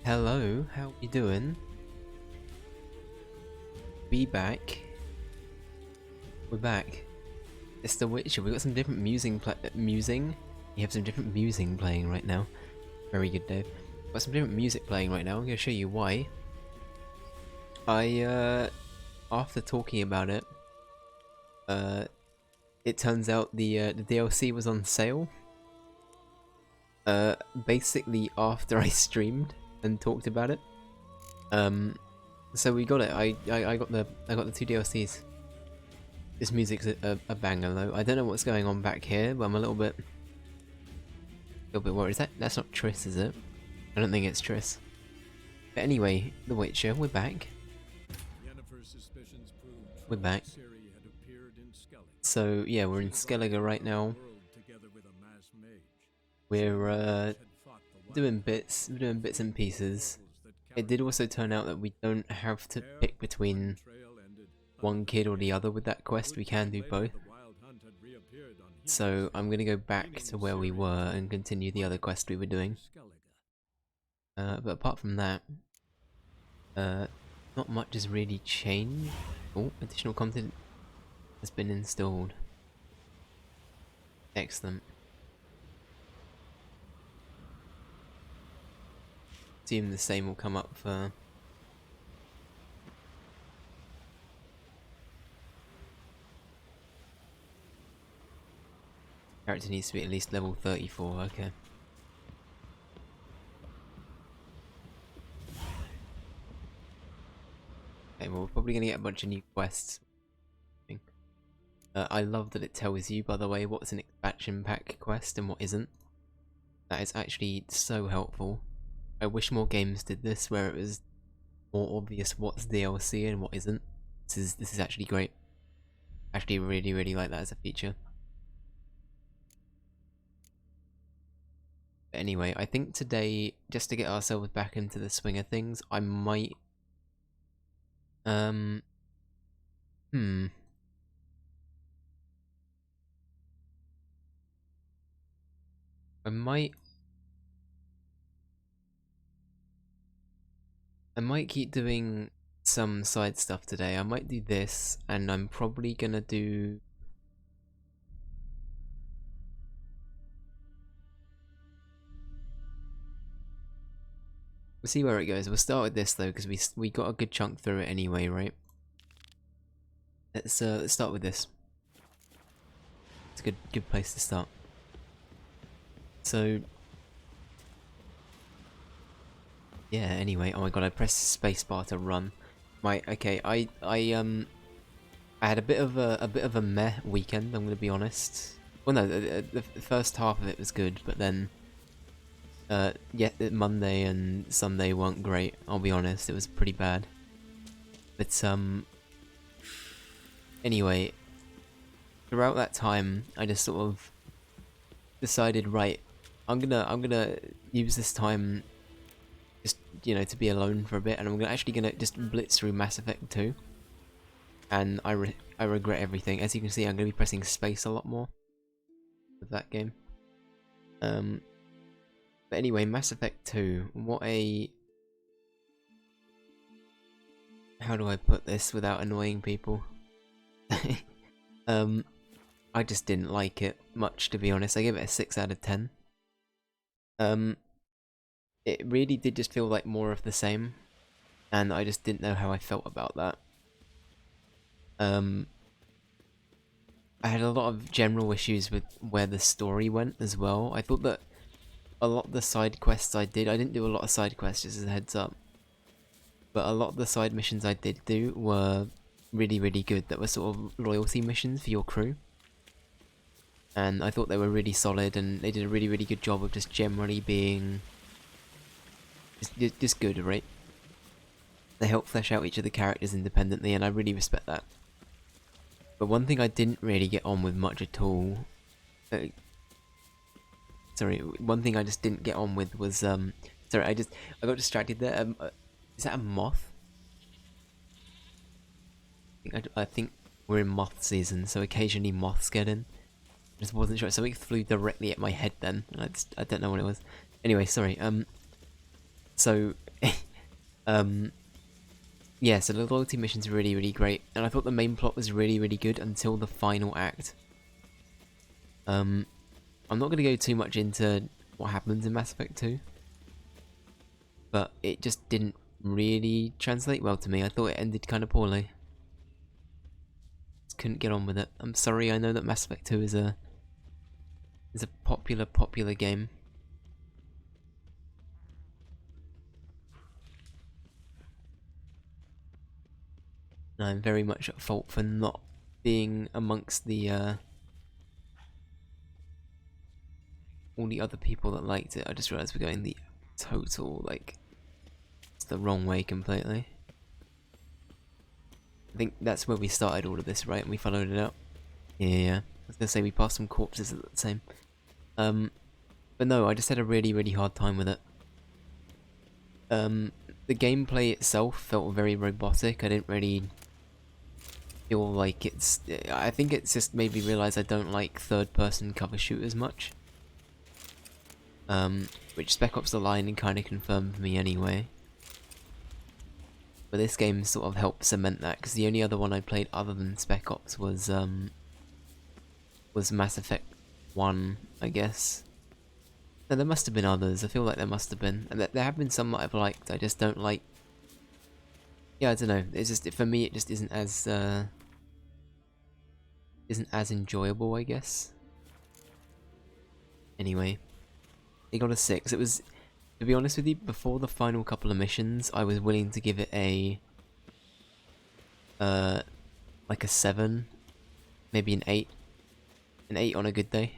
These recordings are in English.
Hello, how you doing? Be back. We're back. It's The Witcher. We got some different musing. You have some different musing playing right now. Very good, Dave. Got some different music playing right now. I'm gonna show you why. After talking about it, it turns out the DLC was on sale. Basically after I streamed and talked about it. So we got it. I got the two DLCs. This music's a banger though. I don't know what's going on back here, but I'm a little bit worried. That's not Triss, is it? I don't think it's Triss. But anyway, The Witcher, we're back. We're back. So yeah, we're in Skellige right now. We're doing bits and pieces. It did also turn out that we don't have to pick between one kid or the other with that quest. We can do both. So I'm gonna go back to where we were and continue the other quest we were doing. But apart from that, not much has really changed. Oh, additional content has been installed. Excellent. Assume the same will come up for character needs to be at least level 34, okay. Okay, well we're probably gonna get a bunch of new quests. I love that it tells you, by the way, what's an expansion pack quest and what isn't. That is actually so helpful. I wish more games did this, where it was more obvious what's DLC and what isn't. This is actually great. Actually really like that as a feature. But anyway, I think today, just to get ourselves back into the swing of things, I might I might keep doing some side stuff today. I might do this, and I'm probably gonna do... We'll see where it goes. We'll start with this though, because we got a good chunk through it anyway, right? Let's start with this. It's a good place to start. So yeah, anyway, oh my god, I pressed spacebar to run. Right, okay, I had a bit of a meh weekend, I'm gonna be honest. Well no, the first half of it was good, but then yeah, Monday and Sunday weren't great, I'll be honest, it was pretty bad. But anyway, throughout that time I just sort of decided, right, I'm gonna use this time just, you know, to be alone for a bit, and I'm actually gonna just blitz through Mass Effect 2. And I regret everything. As you can see, I'm gonna be pressing space a lot more with that game. But anyway, Mass Effect 2, what a... How do I put this without annoying people? I just didn't like it much, to be honest. I gave it a 6 out of 10. It really did just feel like more of the same, and I just didn't know how I felt about that. I had a lot of general issues with where the story went as well. I thought that a lot of the side quests I didn't do a lot of side quests, just as a heads up, but a lot of the side missions I did do were really good, that were sort of loyalty missions for your crew. And I thought they were really solid, and they did a really good job of just generally being just good, right? They help flesh out each of the characters independently, and I really respect that. But one thing I didn't really get on with much at all... sorry, one thing I just didn't get on with was... sorry, I got distracted there. Is that a moth? I think we're in moth season, so occasionally moths get in. I just wasn't sure. Something flew directly at my head then. I don't know what it was. Anyway, sorry. So Yeah, so the loyalty mission's really, really great, and I thought the main plot was really, really good until the final act. I'm not going to go too much into what happens in Mass Effect 2, but it just didn't really translate well to me. I thought it ended kind of poorly. Just couldn't get on with it. I'm sorry, I know that Mass Effect 2 is a popular game. And I'm very much at fault for not being amongst the all the other people that liked it. I just realised we're going the total, like, it's the wrong way completely. I think that's where we started all of this, right? And we followed it up. Yeah. I was gonna say we passed some corpses at the same. But no, I just had a really, really hard time with it. The gameplay itself felt very robotic. I didn't really feel like it's... I think it's just made me realise I don't like third-person cover shooters much. Which Spec Ops: The Line kind of confirmed for me anyway. But this game sort of helped cement that, because the only other one I played other than Spec Ops was Mass Effect 1, I guess. No, there must have been others. I feel like there must have been. And there have been some that I've liked. I just don't like... Yeah, I don't know. It's just, for me, it just isn't as enjoyable, I guess. Anyway, it got a 6. It was, to be honest with you, before the final couple of missions, I was willing to give it a like a 7, maybe an 8. An 8 on a good day.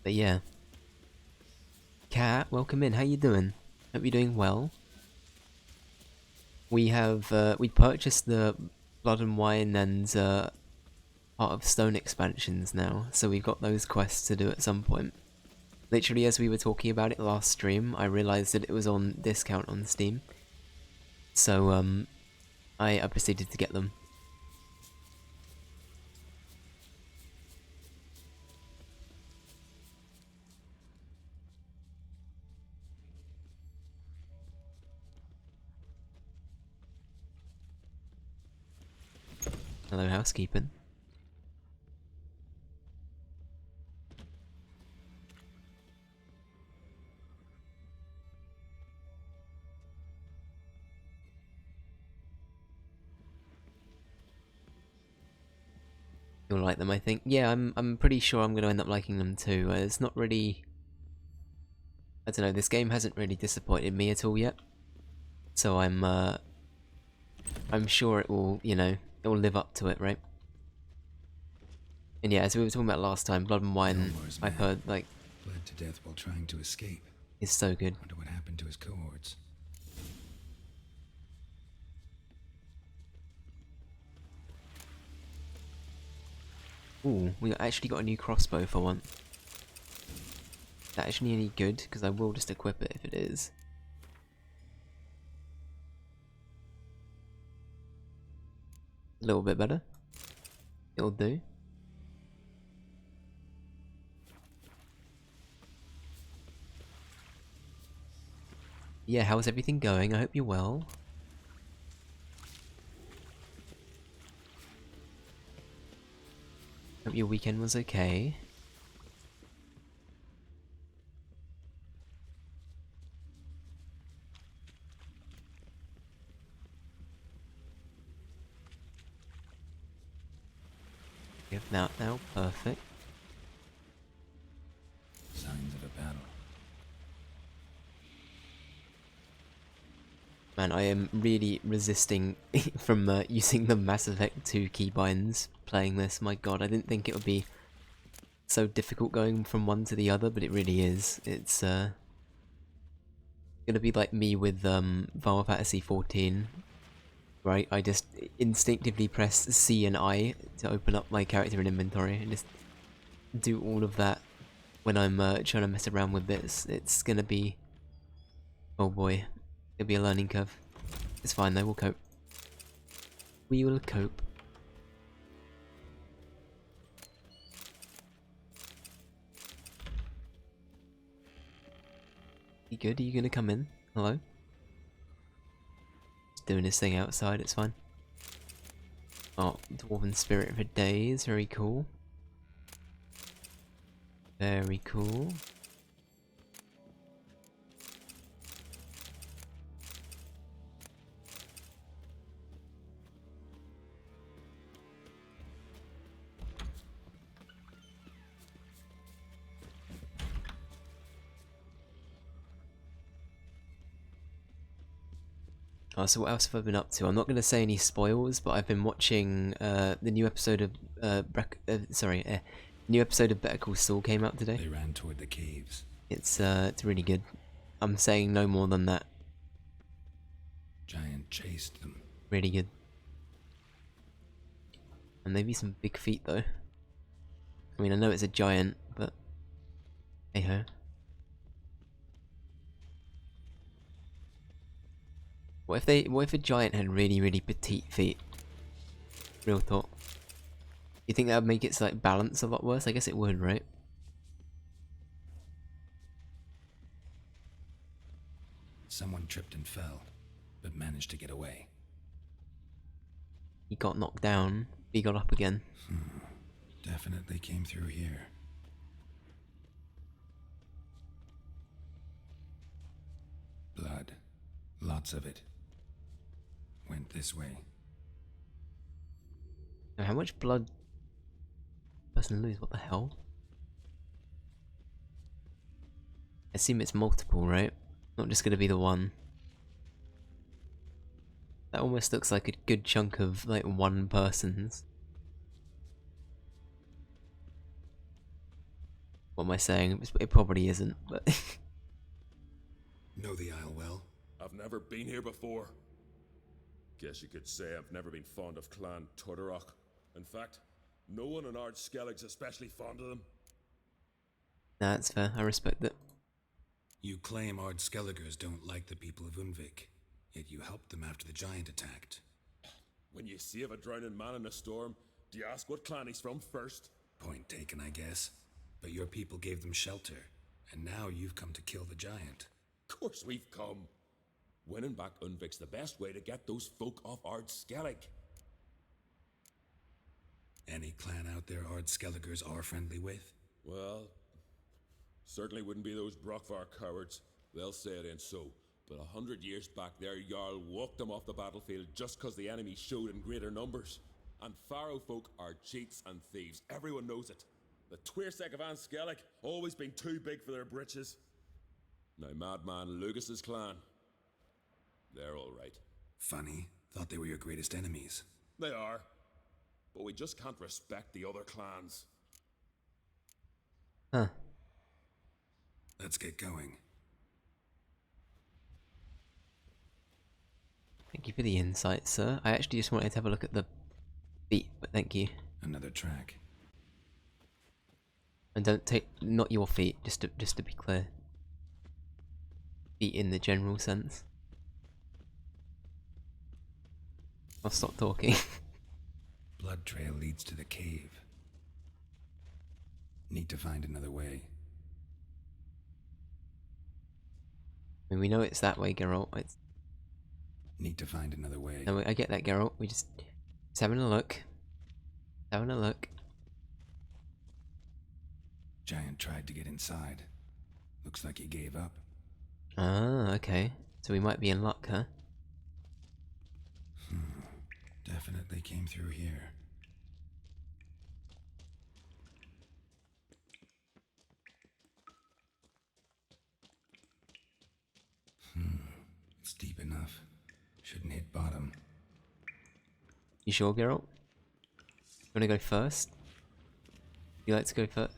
But yeah. Kat, welcome in. How you doing? Hope you're doing well. We have we purchased the Blood and Wine and Heart of Stone expansions now, so we've got those quests to do at some point. Literally, as we were talking about it last stream, I realised that it was on discount on Steam. So I proceeded to get them. Hello, housekeeping. You'll like them, I think. Yeah, I'm pretty sure I'm going to end up liking them too. It's not really... I don't know, this game hasn't really disappointed me at all yet. So I'm sure it will, you know, it will live up to it, right? And yeah, as we were talking about last time, Blood and Wine, I've heard, like... bled to death while trying to escape. Is so good. Wonder what happened to his cohorts. Ooh, we actually got a new crossbow for once. Is that actually any good? Because I will just equip it if it is. A little bit better. It'll do. Yeah, how's everything going? I hope you're well. Hope your weekend was okay. Give that now, perfect. Signs of a battle. Man, I am really resisting from using the Mass Effect 2 keybinds playing this. My god, I didn't think it would be so difficult going from one to the other, but it really is. It's gonna be like me with Final Fantasy 14, right? I just instinctively press C and I to open up my character in inventory and just do all of that when I'm trying to mess around with bits. It's gonna be... oh boy. It'll be a learning curve. It's fine though, we'll cope. We will cope. You good? Are you gonna come in? Hello? Just doing his thing outside, it's fine. Oh, Dwarven Spirit for days, very cool. Very cool. Oh, so what else have I been up to? I'm not going to say any spoils, but I've been watching the new episode of new episode of Better Call Saul came out today. They ran toward the caves. It's really good. I'm saying no more than that. Giant chased them. Really good. And maybe some big feet though. I mean, I know it's a giant, but hey ho. What if a giant had really petite feet? Real thought. You think that would make its like balance a lot worse? I guess it would, right? Someone tripped and fell, but managed to get away. He got knocked down, he got up again. Definitely came through here. Blood. Lots of it. Went this way. Now, how much blood does a person lose? What the hell? I assume it's multiple, right? Not just gonna be the one. That almost looks like a good chunk of like one person's. What am I saying? It probably isn't, but Know the Isle well? I've never been here before. Guess you could say I've never been fond of Clan Turdarok. In fact, no one in Ard Skellig's especially fond of them. nah, that's fair. I respect it. You claim Ard Skelligers don't like the people of Unvik, yet you helped them after the giant attacked. When you save a drowning man in a storm, do you ask what clan he's from first? Point taken, I guess. But your people gave them shelter, and now you've come to kill the giant. Of course we've come. Winning back Unvik's the best way to get those folk off Ard Skellig. Any clan out there Ard Skelligers are friendly with? Well, certainly wouldn't be those Brockvar cowards. They'll say it ain't so. But 100 years back their Jarl walked them off the battlefield just cause the enemy showed in greater numbers. And Pharaoh folk are cheats and thieves. Everyone knows it. The Twirsec of An Skellig always been too big for their britches. Now Madman Lucas's clan, they're all right. Funny. Thought they were your greatest enemies. They are. But we just can't respect the other clans. Huh. Let's get going. Thank you for the insight, sir. I actually just wanted to have a look at the feet, but thank you. Another track. And don't take not your feet, just to be clear. Feet in the general sense. I'll stop talking. Blood trail leads to the cave. Need to find another way. I mean, we know it's that way, Geralt. It's Need to find another way. no, I get that, Geralt. We just having a look. Having a look. Giant tried to get inside. Looks like he gave up. Ah, okay. So we might be in luck, huh? Definitely came through here. It's deep enough. Shouldn't hit bottom. You sure, Geralt? You wanna go first? You like to go first?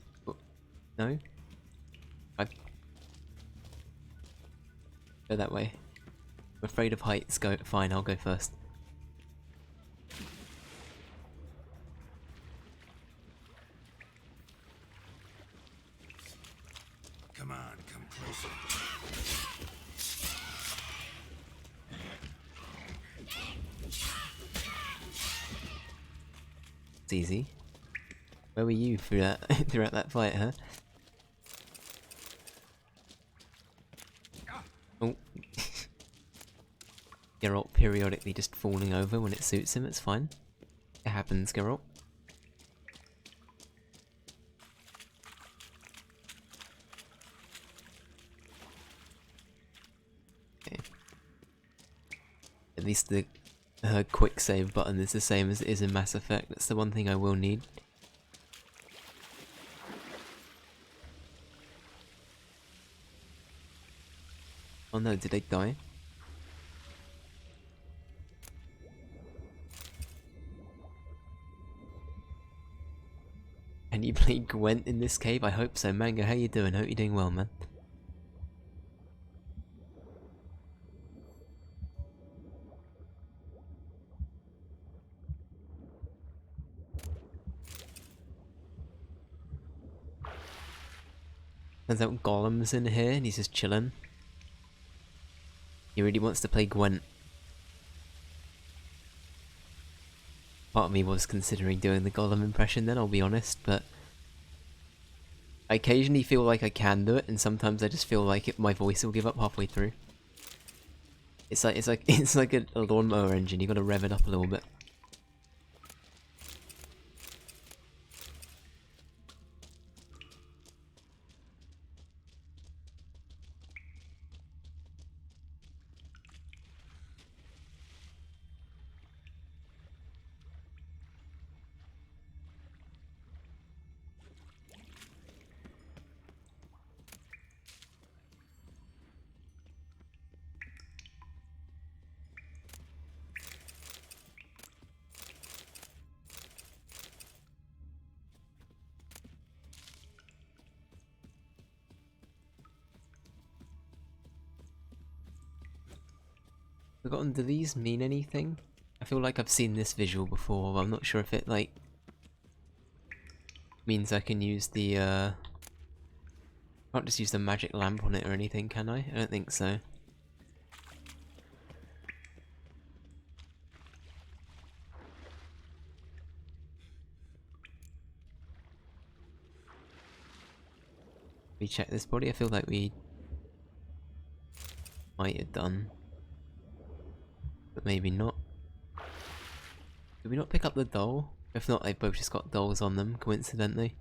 No? Go that way. I'm afraid of heights. Go. Fine, I'll go first. Come on, come closer. It's easy. Where were you through that throughout that fight, huh? Oh. Geralt periodically just falling over when it suits him, it's fine. It happens, Geralt. Okay. At least the quick save button is the same as it is in Mass Effect. That's the one thing I will need. Oh no, did they die? Can you play Gwent in this cave? I hope so. Mango, how you doing? Hope you're doing well, man. Turns out Golem's in here and he's just chilling. He really wants to play Gwent. Part of me was considering doing the Golem impression then, I'll be honest, but I occasionally feel like I can do it, and sometimes I just feel like my voice will give up halfway through. It's like a lawnmower engine. You gotta rev it up a little bit. Forgotten, do these mean anything? I feel like I've seen this visual before, but I'm not sure if it, like, means I can use the, can't just use the magic lamp on it or anything, can I? I don't think so. We check this body? I feel like we might have done. But maybe not. Did we not pick up the doll? If not, they've both just got dolls on them, coincidentally.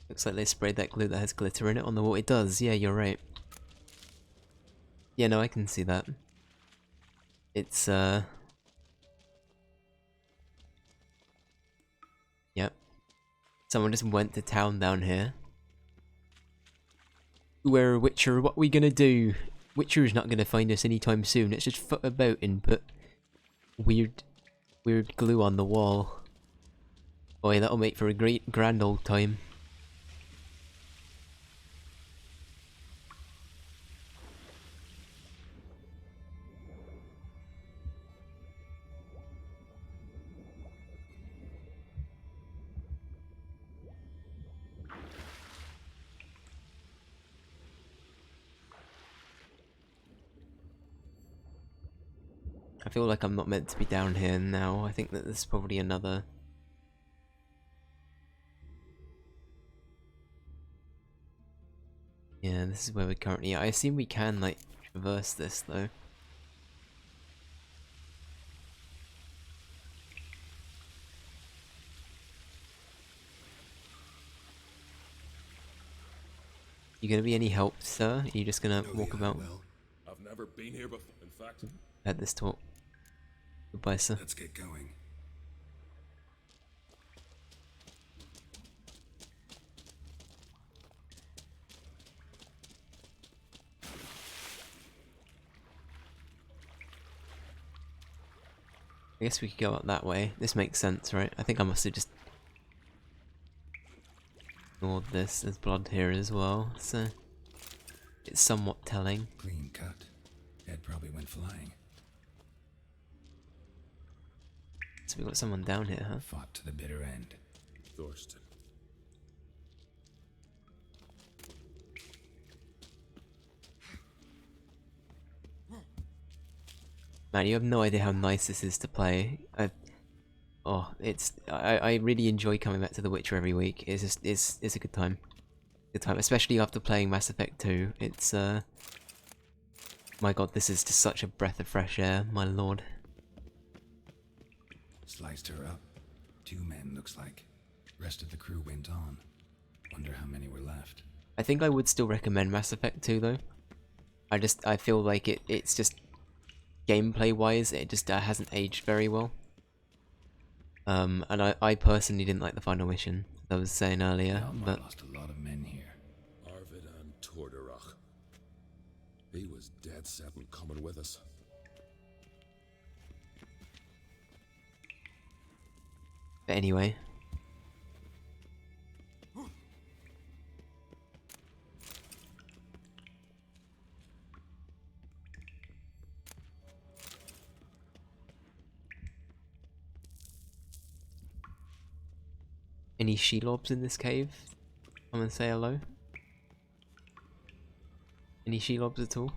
Looks like they sprayed that glue that has glitter in it on the wall. It does, yeah, you're right. Yeah, no, I can see that. It's, yep. Someone just went to town down here. We're a Witcher, what are we gonna do? Witcher's not gonna find us anytime soon. Let's just foot about and put weird glue on the wall. Boy, that'll make for a great grand old time. I feel like I'm not meant to be down here now. I think that there's probably another... Yeah, this is where we're currently at. I assume we can, like, traverse this, though. You gonna be any help, sir? Are you just gonna walk about? Well, I've never been here before. In fact, Had this talk. Goodbye, sir. Let's get going. I guess we could go out that way. This makes sense, right? I think I must have just ignored this. There's blood here as well, so it's somewhat telling. Clean cut. Head probably went flying. So we got someone down here, huh? Fought to the bitter end. Thorsten. Man, you have no idea how nice this is to play. I really enjoy coming back to The Witcher every week. It's just it's a good time. Good time, especially after playing Mass Effect 2. It's my god, this is just such a breath of fresh air, my lord. Sliced her up. 2 men, looks like. Rest of the crew went on. Wonder how many were left. I think I would still recommend Mass Effect 2 though. I feel like it's just gameplay wise, it just hasn't aged very well. And I personally didn't like the final mission, as I was saying earlier, but lost a lot of men here. Arvid and Tordarach. He was dead set on coming with us. anyway. Any Shelobs in this cave? Come and say hello. Any Shelobs at all?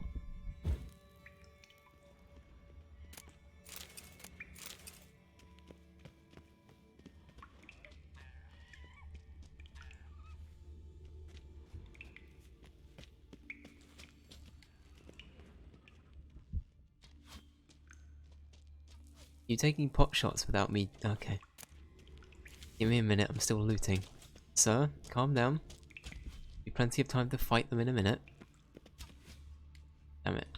You taking pot shots without me? Okay. Give me a minute, I'm still looting. Sir, calm down. Be plenty of time to fight them in a minute. Damn it.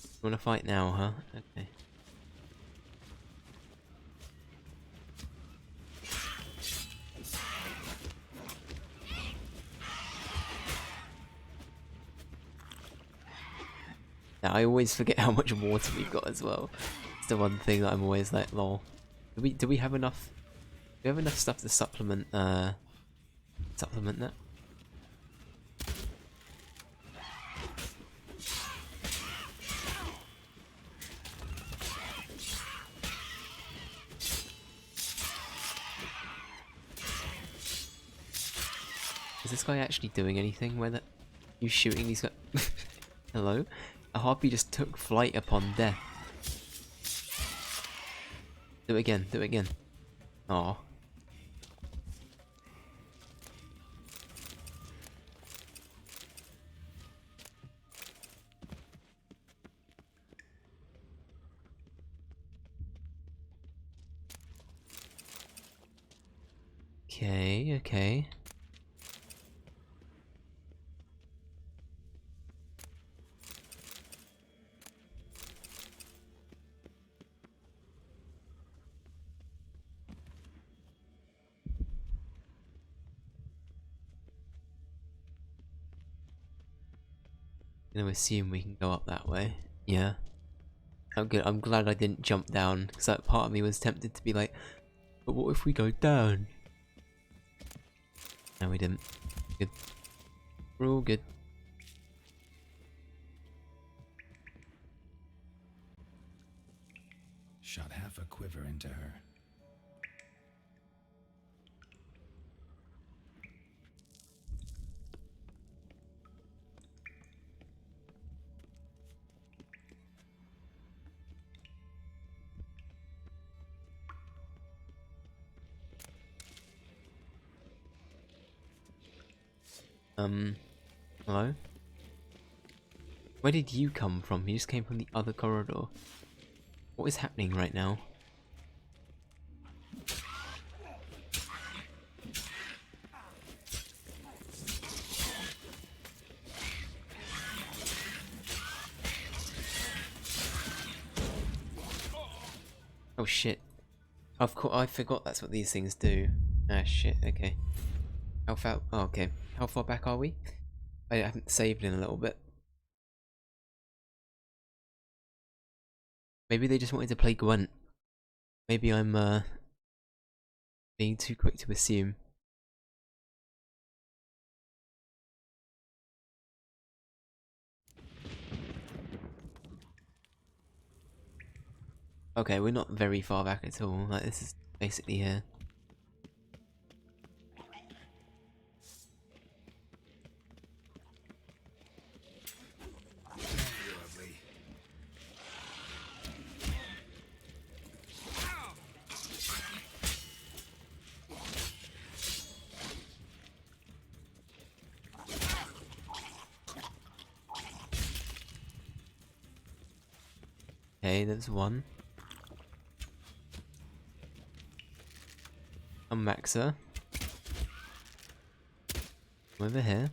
You wanna fight now, huh? Okay. Now, I always forget how much water we've got as well. It's the one thing that I'm always like, lol. Do we have enough? Do we have enough stuff to supplement that? Is this guy actually doing anything with it? You shooting these guys? Hello? A harpy just took flight upon death. Do it again, do it again. Aw. Okay, okay. I'm gonna assume we can go up that way. Yeah. I'm good. I'm glad I didn't jump down, because that part of me was tempted to be like, but what if we go down? No, we didn't. Good. We're all good. Shot half a quiver into her. Hello? Where did you come from? You just came from the other corridor. What is happening right now? Oh shit. Of course, I forgot that's what these things do. Ah shit, okay. How far? Oh, okay. How far back are we? I haven't saved in a little bit. Maybe they just wanted to play Gwent. Maybe I'm being too quick to assume. Okay, we're not very far back at all. Like, this is basically here. Lovely. Okay, there's one. Come back, sir. Come over here.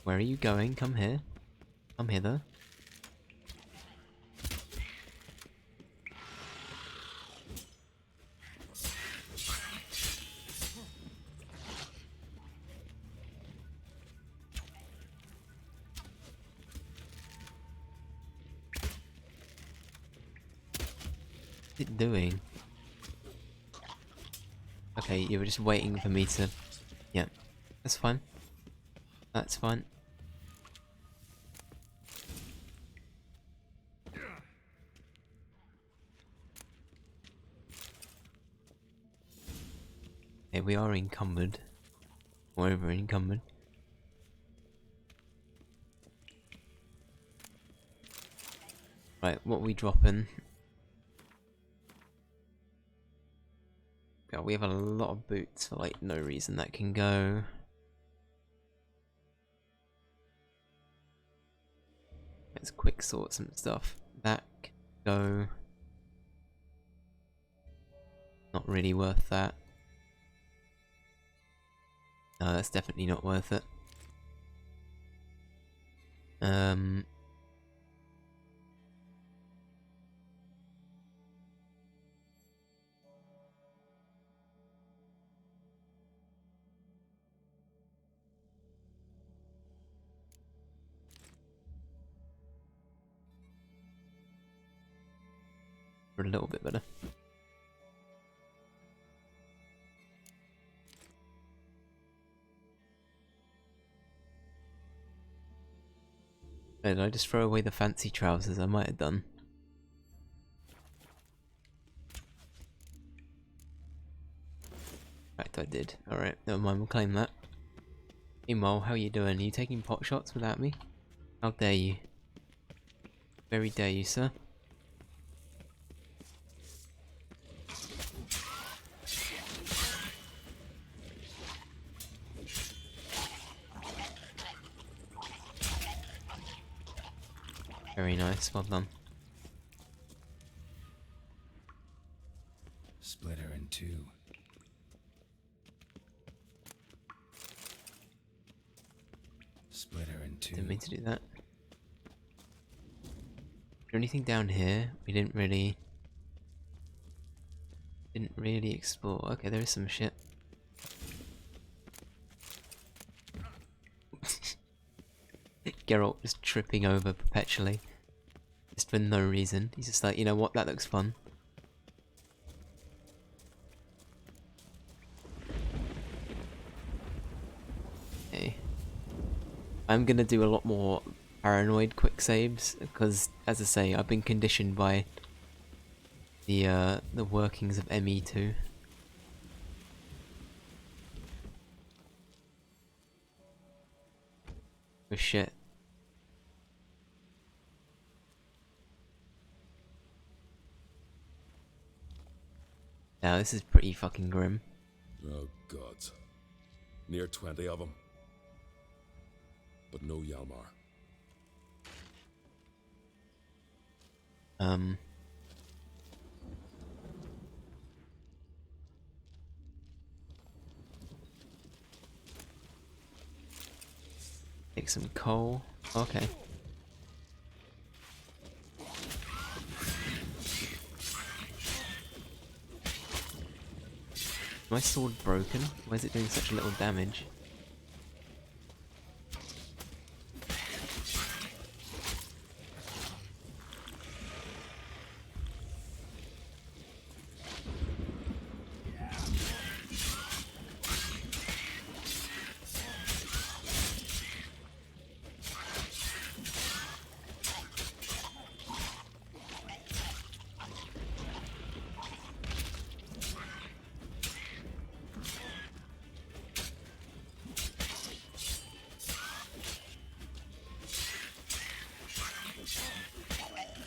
Where are you going? Come here. Come hither. What's it doing? Okay, you were just waiting for me to... Yeah, that's fine. That's fine. Okay, we are encumbered. Or over encumbered. Right, what are we dropping? God, we have a lot of boots for like no reason that can go. Let's quick sort some stuff. That can go. Not really worth that. No, that's definitely not worth it. For a little bit better. Did I just throw away the fancy trousers? I might have done. In fact, I did. Alright, never mind, we'll claim that. Meanwhile, how you doing? Are you taking pot shots without me? How dare you? Very dare you, sir. Very nice, well done. Split her in two. Split her in two. Didn't mean to do that. Is there anything down here? We didn't really explore. Okay, there is some shit. Geralt just tripping over perpetually. Just for no reason. He's just like, you know what, that looks fun. Okay. I'm gonna do a lot more paranoid quick saves, because, as I say, I've been conditioned by the workings of ME2. Oh shit. Now this is pretty fucking grim. Oh, gods. Near 20 of them. But no Yalmar. Take some coal. Okay. My sword broken? Why is it doing such little damage?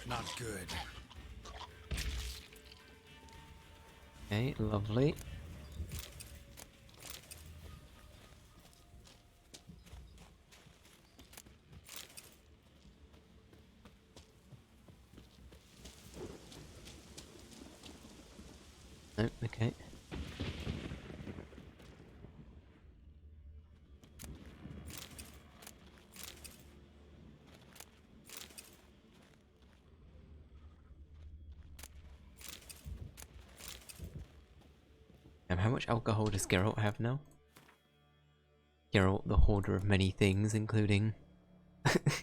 Not good. Okay, lovely. Oh, okay. How much alcohol does Geralt have now? Geralt, the hoarder of many things, including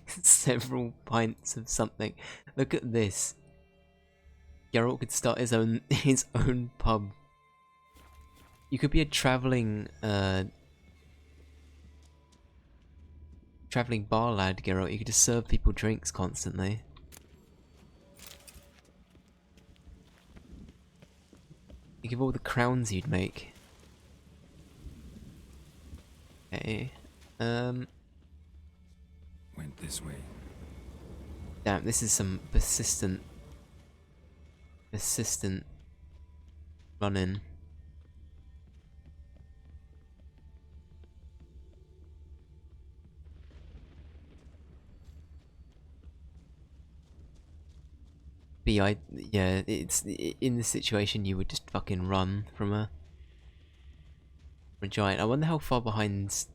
several pints of something. Look at this. Geralt could start his own pub. You could be a traveling bar lad, Geralt. You could just serve people drinks constantly. Think of all the crowns you'd make. Okay. Went this way. Damn, this is some persistent running. Yeah, it's in this situation you would just fucking run from a giant. I wonder how far behind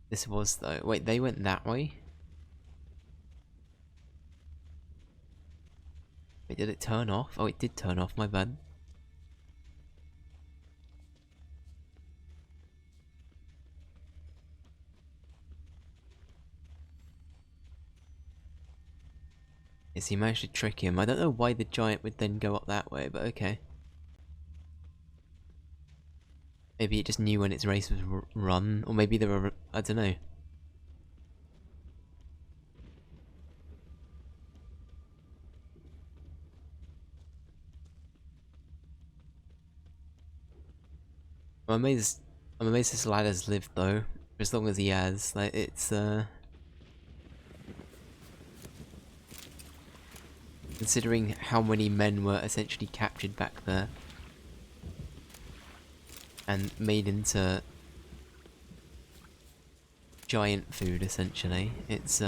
this was though. Wait, they went that way? Wait, did it turn off? Oh, it did turn off, my bad. Yes, he managed to trick him. I don't know why the giant would then go up that way, but okay. Maybe it just knew when its race was run, or maybe there were, I don't know. I'm amazed this lad has lived though, for as long as he has. Like, it's considering how many men were essentially captured back there and made into giant food, essentially. It's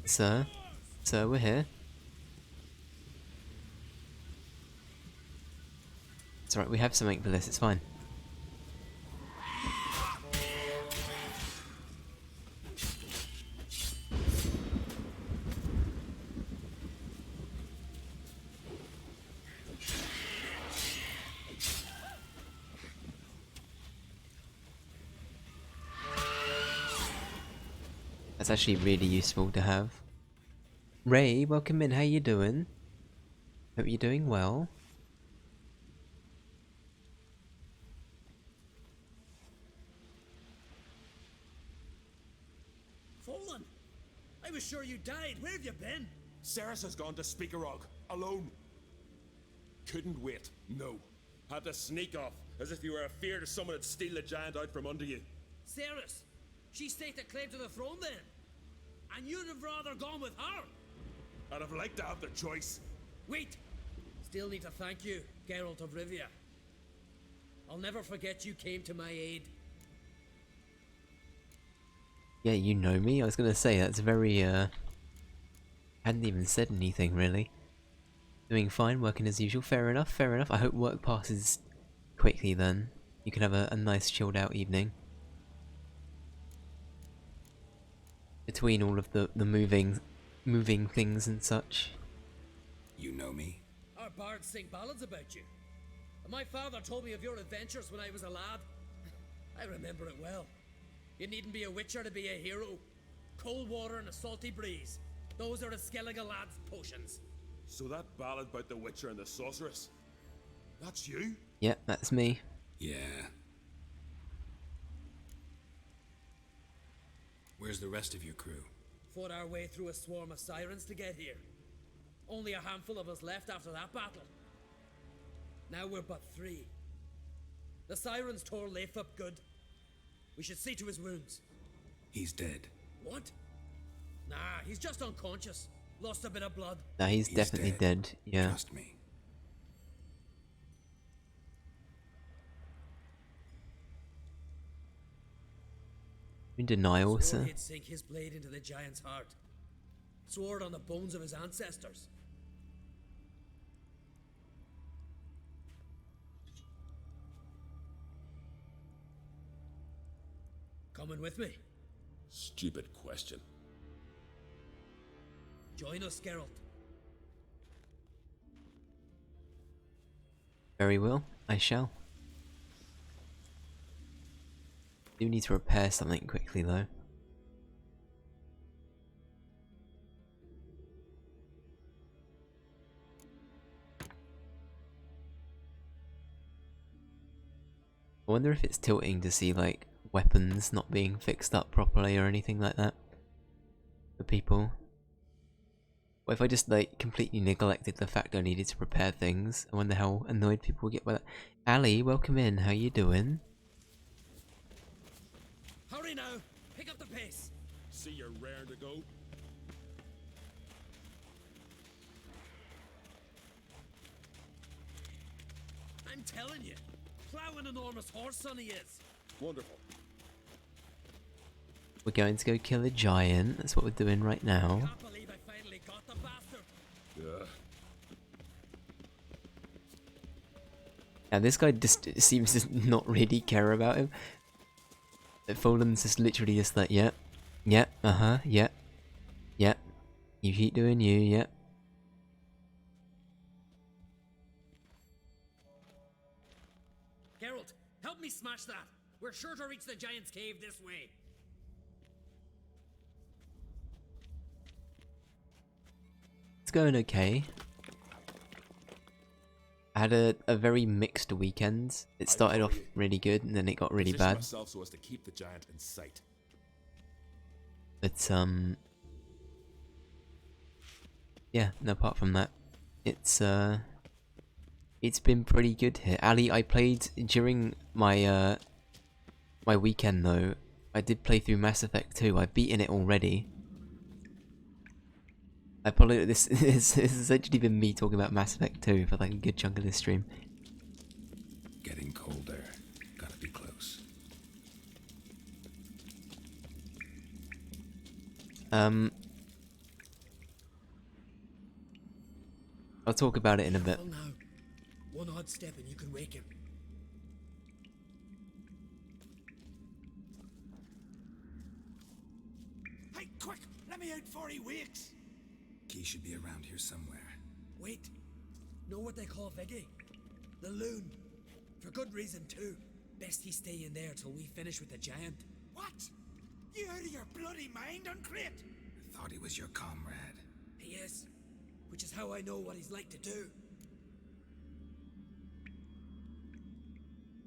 Sir, we're here. It's alright, we have something for this, it's fine. That's actually really useful to have. Ray, welcome in, how you doing? Hope you're doing well. Fallen! I was sure you died. Where have you been? Ceres has gone to Speakerog, alone. Couldn't wait, no. Had to sneak off, as if you were afeard of someone would steal the giant out from under you. Ceres! She staked a claim to the throne then. And you'd have rather gone with her. I'd have liked to have the choice. Wait! Still need to thank you, Geralt of Rivia. I'll never forget you came to my aid. Yeah, you know me. I was gonna say, that's very, hadn't even said anything, really. Doing fine, working as usual. Fair enough, fair enough. I hope work passes quickly then. You can have a nice chilled out evening. Between all of the moving things and such. You know me? Our bards sing ballads about you. And my father told me of your adventures when I was a lad. I remember it well. You needn't be a witcher to be a hero. Cold water and a salty breeze. Those are a Skellige lad's potions. So that ballad about the Witcher and the Sorceress, that's you? Yep, that's me. Yeah. Where's the rest of your crew? Fought our way through a swarm of sirens to get here. Only a handful of us left after that battle. Now we're but 3. The sirens tore Leif up good. We should see to his wounds. He's dead. What? Nah, he's just unconscious. Lost a bit of blood. Nah, he's definitely dead. Yeah. Trust me. In denial, Swore sir. he'd sink his blade into the giant's heart. Swore it on the bones of his ancestors. Coming with me? Stupid question. Join us, Geralt. Very well, I shall. Do need to repair something quickly though. I wonder if it's tilting to see like weapons not being fixed up properly or anything like that for people. What if I just like completely neglected the fact I needed to repair things? I wonder how annoyed people would get by that. Ali, welcome in. How you doing? Hurry now! Pick up the pace! See you're rare to go. I'm telling you, plow an enormous horse son he is. Wonderful. We're going to go kill a giant. That's what we're doing right now. Can't believe I finally got the bastard. Yeah. And this guy just seems to not really care about him. Folan's just literally just like, yep, yep, yep, yep. You keep doing you, yep. Geralt, help me smash that. We're sure to reach the giant's cave this way. It's going okay. I had a very mixed weekend. It started off really good and then it got really Position bad. myself so as to keep the giant in sight. But yeah, no, apart from that, it's been pretty good here. Ali, I played during my my weekend though. I did play through Mass Effect 2. I've beaten it already. I probably this has essentially been me talking about Mass Effect 2 for like a good chunk of this stream. Getting colder. Gotta be close. I'll talk about it in a bit. Careful now. One odd step and you can wake him. Hey, quick! Let me out before he wakes! Key should be around here somewhere. Wait. Know what they call Viggy? The loon. For good reason too. Best he stay in there till we finish with the giant. What? You out of your bloody mind, Uncrate? I thought he was your comrade. He is. Which is how I know what he's like to do.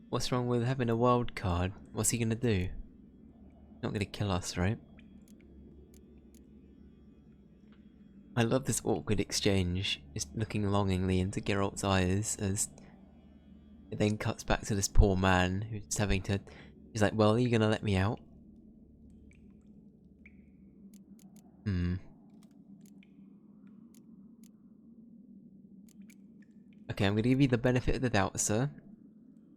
What's wrong with having a wild card? What's he gonna do? Not gonna kill us, right? I love this awkward exchange, just looking longingly into Geralt's eyes as it then cuts back to this poor man who's having to... He's like, well, are you gonna let me out? Okay, I'm gonna give you the benefit of the doubt, sir.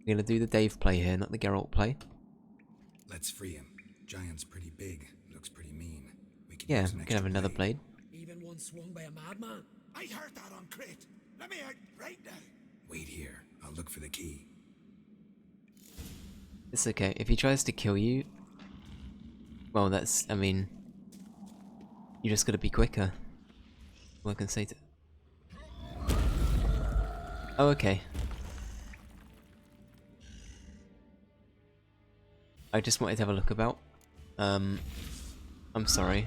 I'm gonna do the Dave play here, not the Geralt play. Let's free him. Giant's pretty big. Looks pretty mean. We can Yeah, use an we can have extra another blade. Even one swung by a madman. I heard that, Uncrate! Let me out right now! Wait here. I'll look for the key. It's okay. If he tries to kill you, well, that's, I mean, you just gotta be quicker. All I can say to... Oh, okay. I just wanted to have a look about. I'm sorry.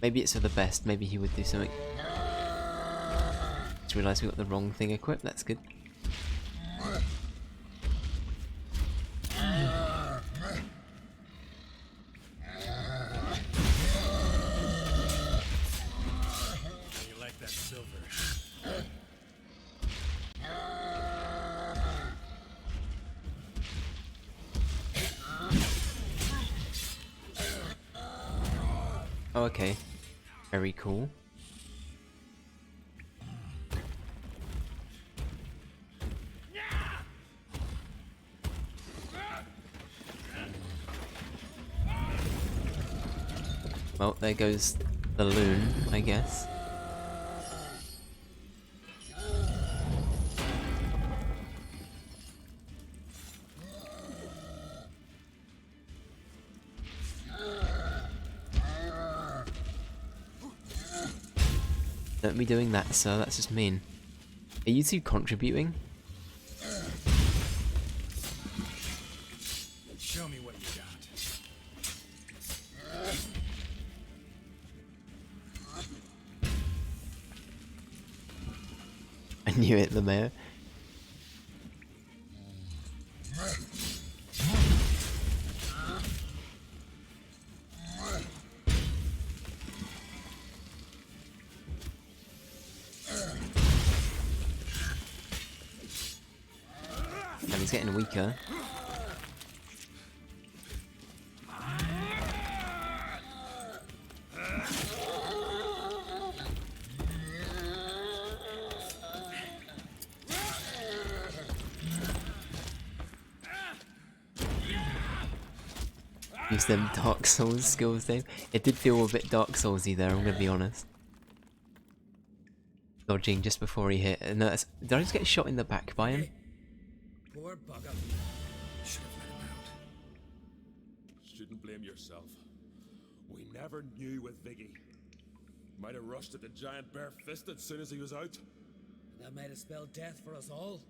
Maybe it's for the best. Maybe he would do something. Just realised we got the wrong thing equipped. That's good. You like that silver? Oh, okay. Very cool. Well, there goes the loon, I guess. Don't be doing that, sir. That's just mean. Are you two contributing? Show me what you got. I knew it, the mayor. And he's getting weaker. Use them Dark Souls skills, Dave. It did feel a bit Dark Soulsy there, I'm gonna be honest. Dodging just before he hit. No, did I just get shot in the back by him? Poor bugger. Should have let him out. Shouldn't blame yourself. We never knew with Viggy. Might have rushed at the giant bare-fisted soon as he was out. That might have spelled death for us all.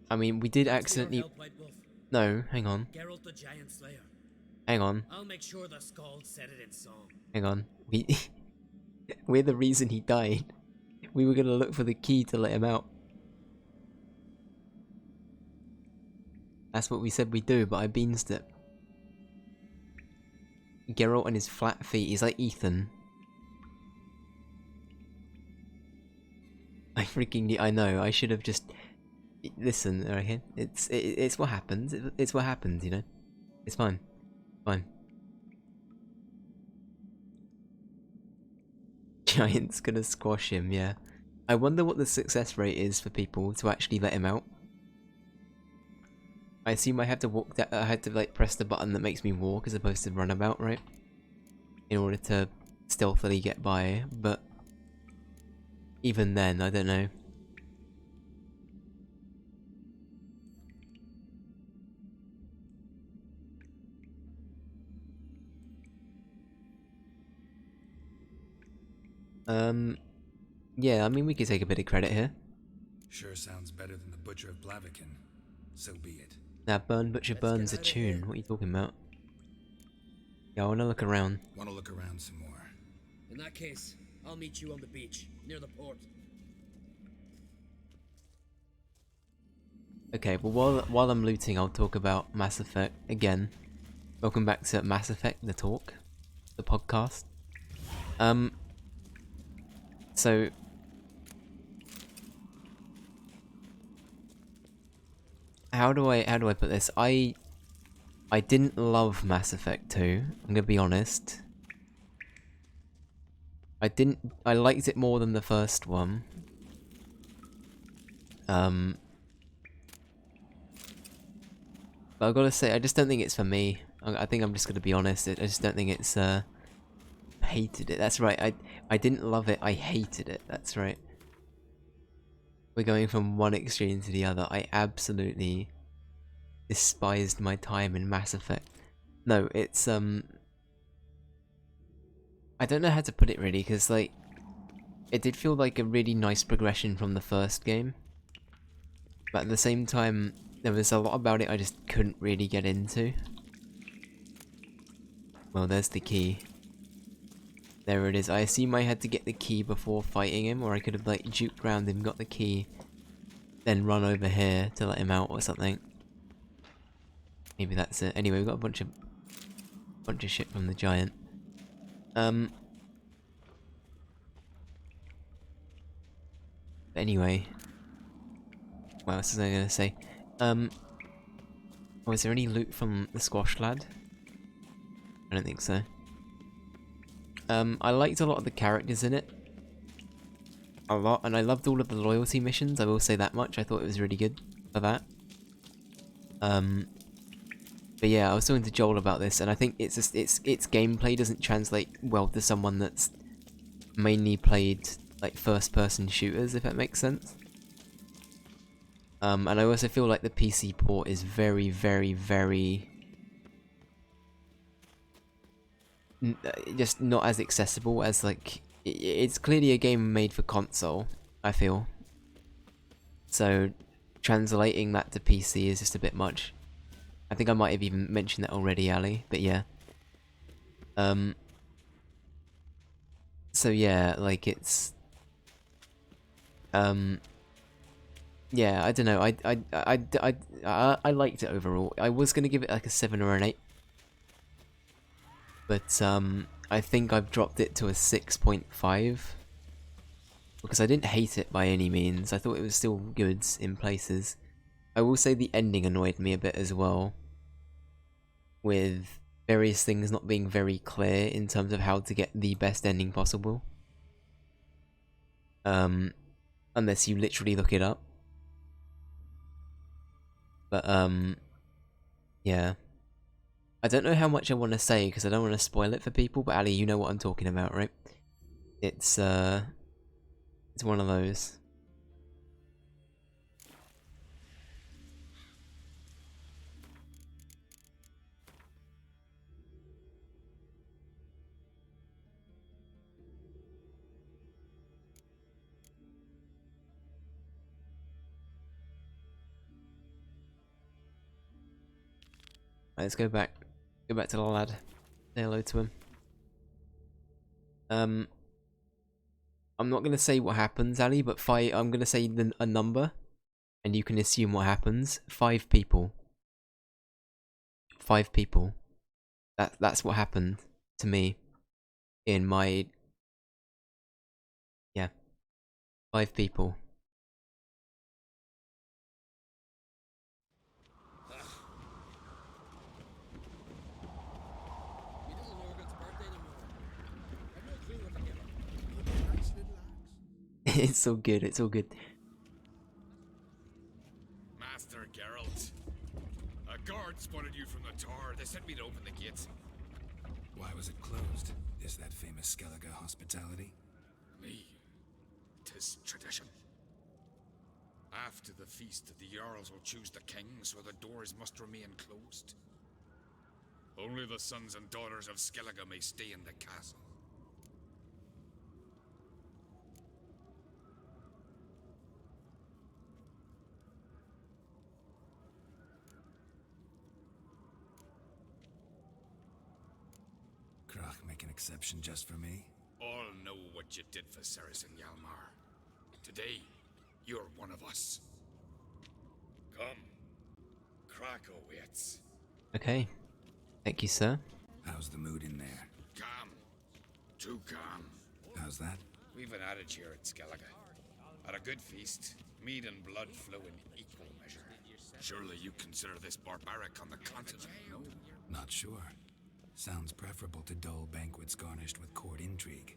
I mean, we did Thanks for your accidentally... help, White Wolf. No, hang on. Geralt the Giant Slayer. Hang on. I'll make sure the Skald said it in song. Hang on. We're the reason he died. We were gonna look for the key to let him out. That's what we said we'd do, but I beansed it. Geralt and his flat feet, he's like Ethan. I know, I should have just... Listen, okay? It's what happens, it's what happens, you know? It's fine. Fine. Giant's gonna squash him, yeah. I wonder what the success rate is for people to actually let him out. I assume I have to walk that. I had to like press the button that makes me walk as opposed to run about, right? In order to stealthily get by, but even then, I don't know. Yeah, I mean, we could take a bit of credit here. Sure sounds better than the Butcher of Blaviken. So be it. Now, Burn Butcher Let's Burns a get out of tune. here. What are you talking about? Yeah, I wanna look around. Want to look around some more. In that case, I'll meet you on the beach, near the port. Okay, well, while I'm looting, I'll talk about Mass Effect again. Welcome back to Mass Effect, the talk, the podcast. So how do I put this? I didn't love Mass Effect 2. I'm gonna be honest. I liked it more than the first one. But I've gotta say, I just don't think it's for me. I think I'm just gonna be honest. I just don't think it's hated it. That's right. I didn't love it. I hated it. That's right. We're going from one extreme to the other. I absolutely despised my time in Mass Effect. No, it's I don't know how to put it really, because like it did feel like a really nice progression from the first game, but at the same time there was a lot about it I just couldn't really get into. Well, there's the key. There it is. I assume I had to get the key before fighting him, or I could have like juked around him, got the key, then run over here to let him out or something. Maybe that's it. Anyway, we got a bunch of shit from the giant. Anyway, what else was I gonna say? Was there any loot from the squash lad? I don't think so. I liked a lot of the characters in it. A lot, and I loved all of the loyalty missions, I will say that much. I thought it was really good for that. But yeah, I was talking to Joel about this, and I think it's just, its gameplay doesn't translate well to someone that's mainly played like first-person shooters, if that makes sense. And I also feel like the PC port is very, very, very just not as accessible as like it's clearly a game made for console, I feel. So translating that to PC is just a bit much. I think I might have even mentioned that already, Ali, but yeah. So yeah, like it's yeah, I don't know. I liked it overall. I was gonna give it like a 7 or an 8, but I think I've dropped it to a 6.5 because I didn't hate it by any means. I thought it was still good in places. I will say the ending annoyed me a bit as well, with various things not being very clear in terms of how to get the best ending possible. Unless you literally look it up. But yeah. I don't know how much I want to say because I don't want to spoil it for people, but Ali, you know what I'm talking about, right? It's one of those. Right, let's go back. Go back to the lad. Say hello to him. I'm not gonna say what happens, Ali, but I'm gonna say a number, and you can assume what happens. 5 people. 5 people. That's what happened to me in my 5 people. You little Morgan's birthday tomorrow. I've no clue what to give her. Nice little axe. It's all good, it's all good. Master Geralt, a guard spotted you from the tower. They sent me to open the gates. Why was it closed? Is that famous Skellige hospitality? Me. 'Tis tradition. After the feast, the Jarls will choose the king, so the doors must remain closed. Only the sons and daughters of Skellige may stay in the castle. Krach make an exception just for me? All know what you did for Saracen Hjalmar. Today, you're one of us. Come. Krakow waits. Okay. Thank you, sir. How's the mood in there? Calm. Too calm. How's that? We've an adage here at Skellige. At a good feast, mead and blood flow in equal measure. Surely you consider this barbaric on the continent, no? Not sure. Sounds preferable to dull banquets garnished with court intrigue.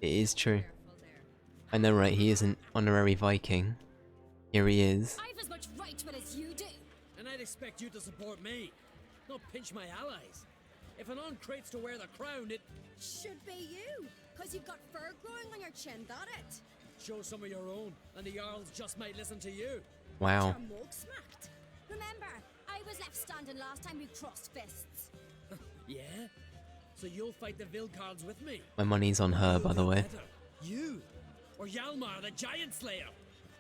It is true. I know, right? He is an honorary Viking. Here he is. I've as much right to it as you do. And I'd expect you to support me, not pinch my allies. If an uncrates to wear the crown, it Should be you, because you've got fur growing on your chin, that it? show some of your own, and the Jarls just might listen to you. Wow. You're mug smacked. Remember, I was left standing last time we crossed fists. Yeah? So you'll fight the Vilcards with me? My money's on her, by the way. Better. You? Or Hjalmar, the Giant Slayer?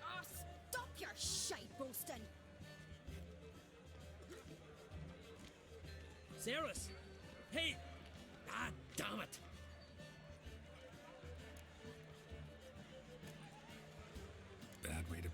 Oh, stop your shite boasting. Ceres? Hey! Ah, damn it!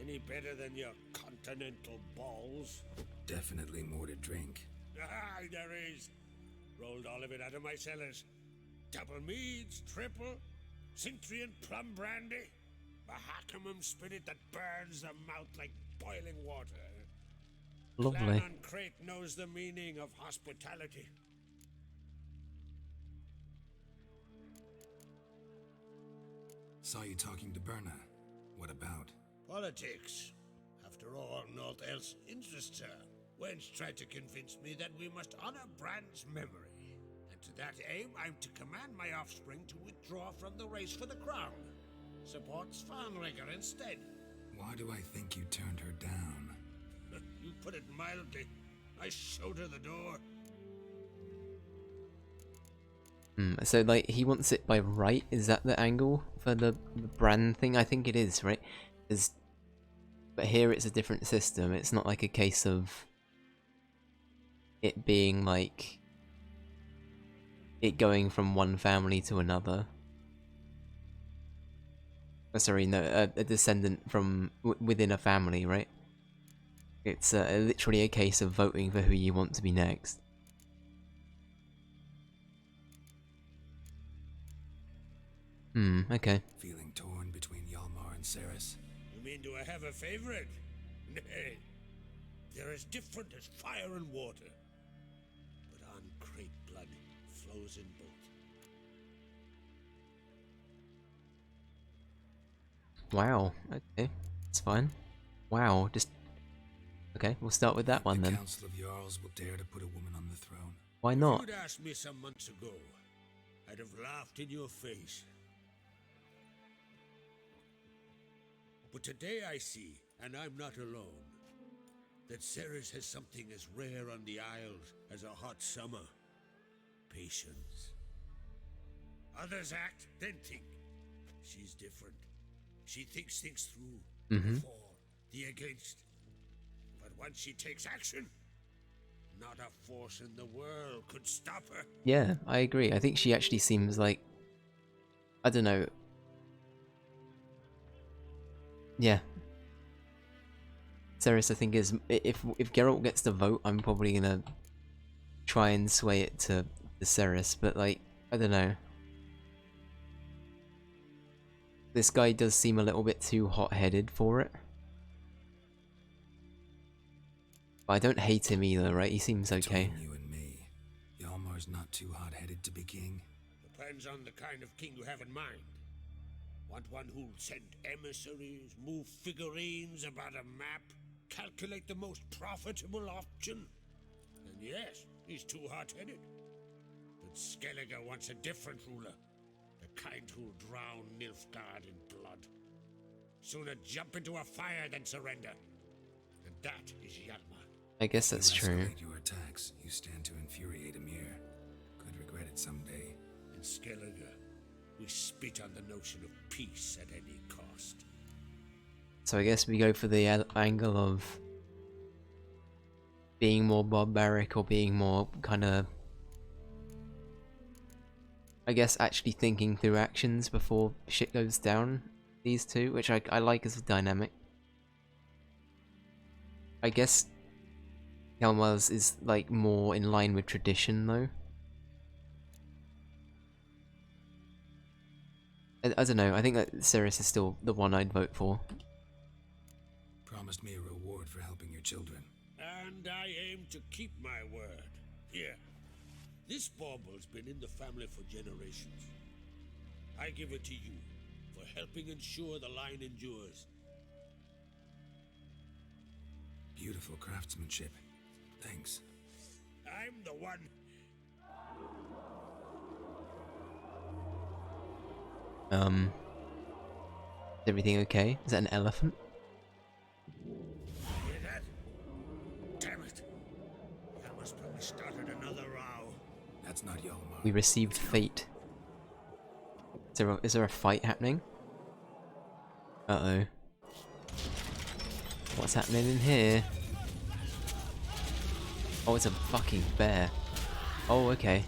Any better than your continental balls? Definitely more to drink. Aye, there is. Rolled all of it out of my cellars. Double meads, triple, Cintrian plum brandy, a Hackamum spirit that burns the mouth like boiling water. Lovely. Clan on Crate knows the meaning of hospitality. Saw you talking to Berna. What about? Politics. After all, naught else interests her. Wench tried to convince me that we must honor Bran's memory. And to that aim, I'm to command my offspring to withdraw from the race for the crown. Supports Farnrigger instead. Why do I think you turned her down? You put it mildly. I showed her the door. So like he wants it by right, is that the angle for the brand thing? I think it is, right? But here it's a different system. It's not like a case of it being like it going from one family to another. Oh, sorry, no, a descendant from within a family, right? It's literally a case of voting for who you want to be next. Okay. Feeling torn between Yalmar and Ceres? You mean, do I have a favorite? Nay. They're as different as fire and water. But on Crate blood flows in both. Wow, okay. That's fine. Wow, just... Okay, we'll start with that one The then. Council of Jarls will dare to put a woman on the throne. Why not? If you'd asked me some months ago, I'd have laughed in your face. But today I see, and I'm not alone, that Ceres has something as rare on the Isles as a hot summer. Patience. Others act, then think. She's different. She thinks things through. The for, the against. But once she takes action, not a force in the world could stop her. Yeah, I agree. I think she actually seems like... I don't know. Yeah. Ceres, I think, is... If Geralt gets the vote, I'm probably gonna try and sway it to Ceres, but like, I don't know. This guy does seem a little bit too hot-headed for it. But I don't hate him either, right? He seems okay. Between you and me, Yalmar's not too hot-headed to be king. Depends on the kind of king you have in mind. Want one who'll send emissaries, move figurines about a map, calculate the most profitable option? And yes, he's too hot-headed. But Skelliger wants a different ruler. The kind who'll drown Nilfgaard in blood. Sooner jump into a fire than surrender. And that is Hjalmar. I guess that's You true. escalate your attacks, you stand to infuriate Emir. Could regret it someday. In Skelliger, we spit on the notion of peace at any cost. So I guess we go for the angle of being more barbaric or being more kind of... I guess actually thinking through actions before shit goes down. These two, which I like as a dynamic. I guess Hjalmar's is like more in line with tradition though. I don't know, I think that Ceres is still the one I'd vote for. Promised me a reward for helping your children. And I aim to keep my word. Here, this bauble's been in the family for generations. I give it to you for helping ensure the line endures. Beautiful craftsmanship. Thanks. I'm the one. Is everything okay? Is that an elephant? Hear that? Damn it. That must probably started another row. That's not Yalmar. We received fate. Is there a fight happening? Uh-oh. What's happening in here? Oh, it's a fucking bear. Oh, okay.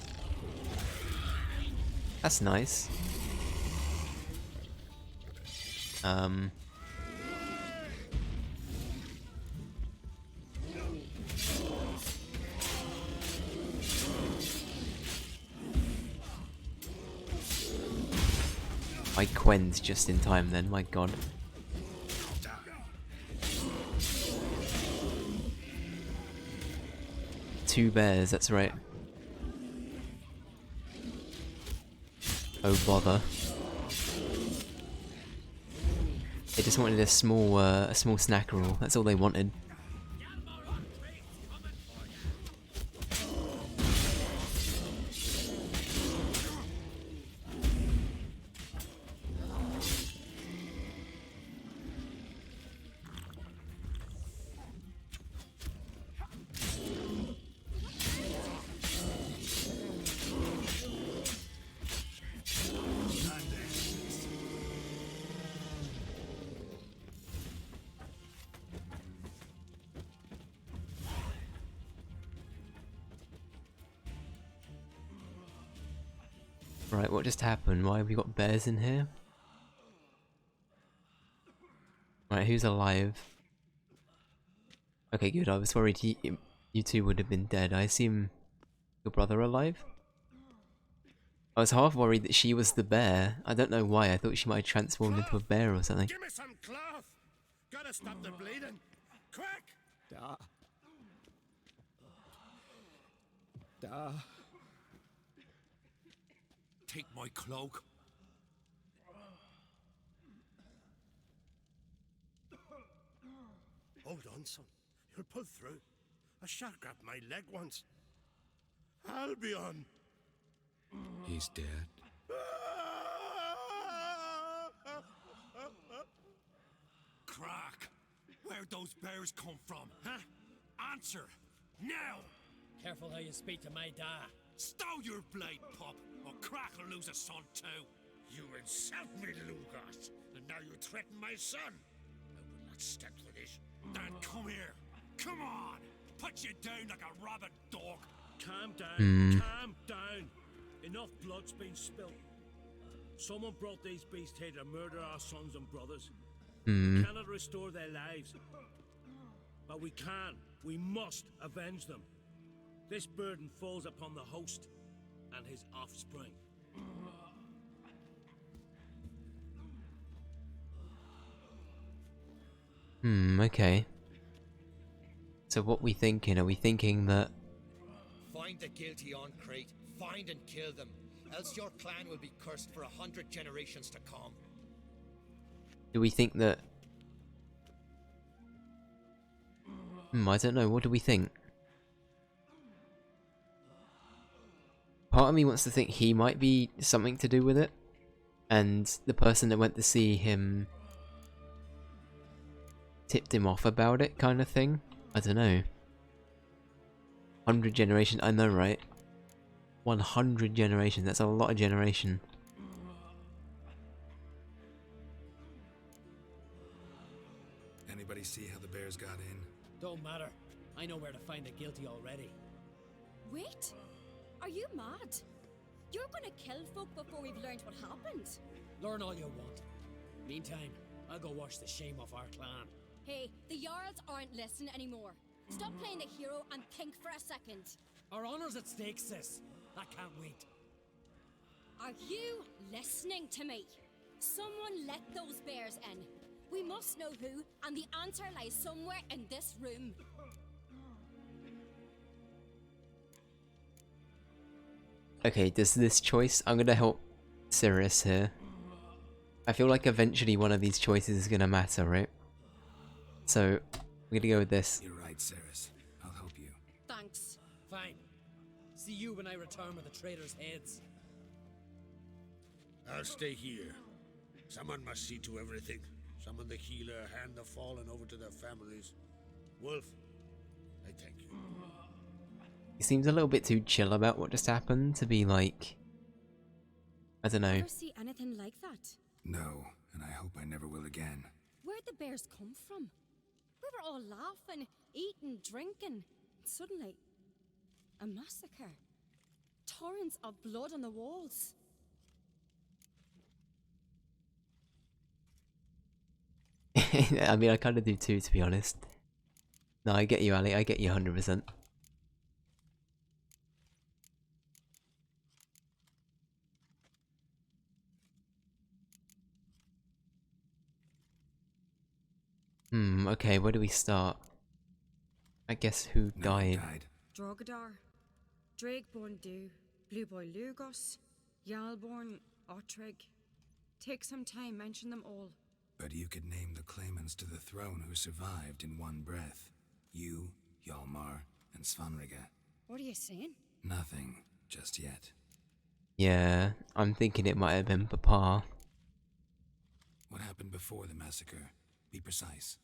That's nice. I quenched just in time then, my god. Two bears, that's right. Oh bother. They just wanted a small snack roll. That's all they wanted. Right, what just happened? Why have we got bears in here? Right, who's alive? Okay, good. I was worried you two would have been dead. I assume your brother alive? I was half worried that she was the bear. I don't know why. I thought she might have transformed into a bear or something. Give me some cloth! Gotta stop the bleeding! Quick! Take my cloak. Hold on, son. You'll pull through. A shark grabbed my leg once. Albion! He's dead. Crack! Where'd those bears come from, huh? Answer! Now! Careful how you speak to my dad. Stow your blade, pup, or Crack will lose a son too. You insult me, Lugas, and now you threaten my son. I will not stand for this. Dan, come here. Come on! Put you down like a rabid dog. Calm down, calm down. Enough blood's been spilled. Someone brought these beasts here to murder our sons and brothers. We cannot restore their lives. But we can, we must avenge them. This burden falls upon the host and his offspring. Okay. So what we thinking? Are we thinking that... Find the guilty on Crete, find and kill them, else your clan will be cursed for 100 generations to come. Do we think that... I don't know, what do we think? Part of me wants to think he might be something to do with it, and the person that went to see him tipped him off about it, kind of thing. I don't know. 100 generations, I know, right? 100 generations, that's a lot of generation. Anybody see how the bears got in? Don't matter. I know where to find the guilty already. Wait! Are you mad? You're gonna kill folk before we've learned what happened. Learn all you want. Meantime, I'll go wash the shame off our clan. Hey, the Jarls aren't listening anymore. Stop playing the hero and think for a second. Our honor's at stake, sis. I can't wait. Are you listening to me? Someone let those bears in. We must know who, and the answer lies somewhere in this room. Okay, does this choice... I'm gonna help Sirius here. I feel like eventually one of these choices is gonna matter, right? So, we're gonna go with this. You're right, Ceres. I'll help you. Thanks. Fine. See you when I return with the traitors' heads. I'll stay here. Someone must see to everything. Summon the healer, hand the fallen over to their families. Wolf, I thank you. He seems a little bit too chill about what just happened to be like... I don't know. Ever see anything like that? No, and I hope I never will again. Where'd the bears come from? We were all laughing, eating, drinking. Suddenly, a massacre. Torrents of blood on the walls. I mean, I kind of do too, to be honest. No, I get you, Ali. I get you 100%. Okay, where do we start? I guess who No one died? died. Drogadar, Drakeborn Du, Blue Boy Lugos, Yalborn, Ottrig. Take some time, mention them all. But you could name the claimants to the throne who survived in one breath. You, Hjalmar, and Svanrige. What are you saying? Nothing, just yet. Yeah, I'm thinking it might have been Papa. What happened before the massacre? Be precise.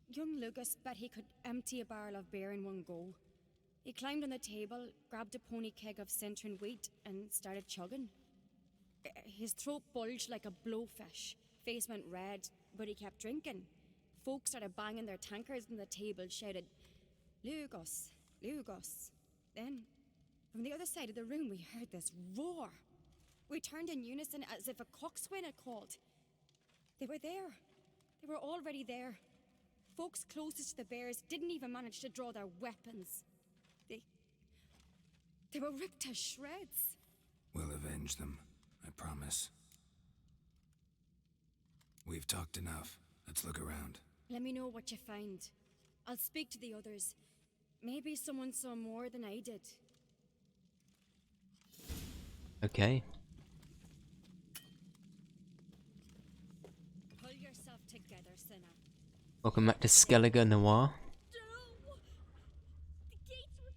Young Lucas bet he could empty a barrel of beer in one go. He climbed on the table, grabbed a pony keg of centering wheat, and started chugging. His throat bulged like a blowfish. Face went red, but he kept drinking. Folks started banging their tankards on the table, shouted, Lugos, Lugos. Then, from the other side of the room, we heard this roar. We turned in unison as if a coxswain had called. They were there. They were already there. Folks closest to the bears didn't even manage to draw their weapons. They were ripped to shreds. We'll avenge them, I promise. We've talked enough. Let's look around. Let me know what you find. I'll speak to the others. Maybe someone saw more than I did. Okay. Pull yourself together, sinner. Welcome back to Skellige Noir. No! The gates were...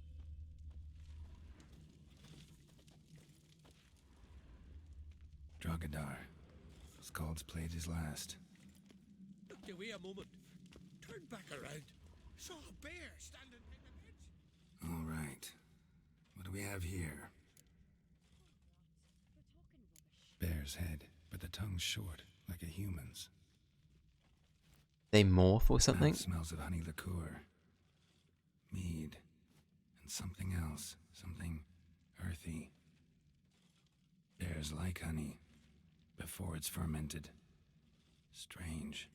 Drogadar. Skald's played his last. Look, wait a moment. Turned back around. Saw a bear standing in the edge. All right. What do we have here? Bear's head, but the tongue's short, like a human's. They morph or something? Mouth smells of honey liqueur. Mead. And something else. Something earthy. Bears like honey. Before it's fermented. Strange.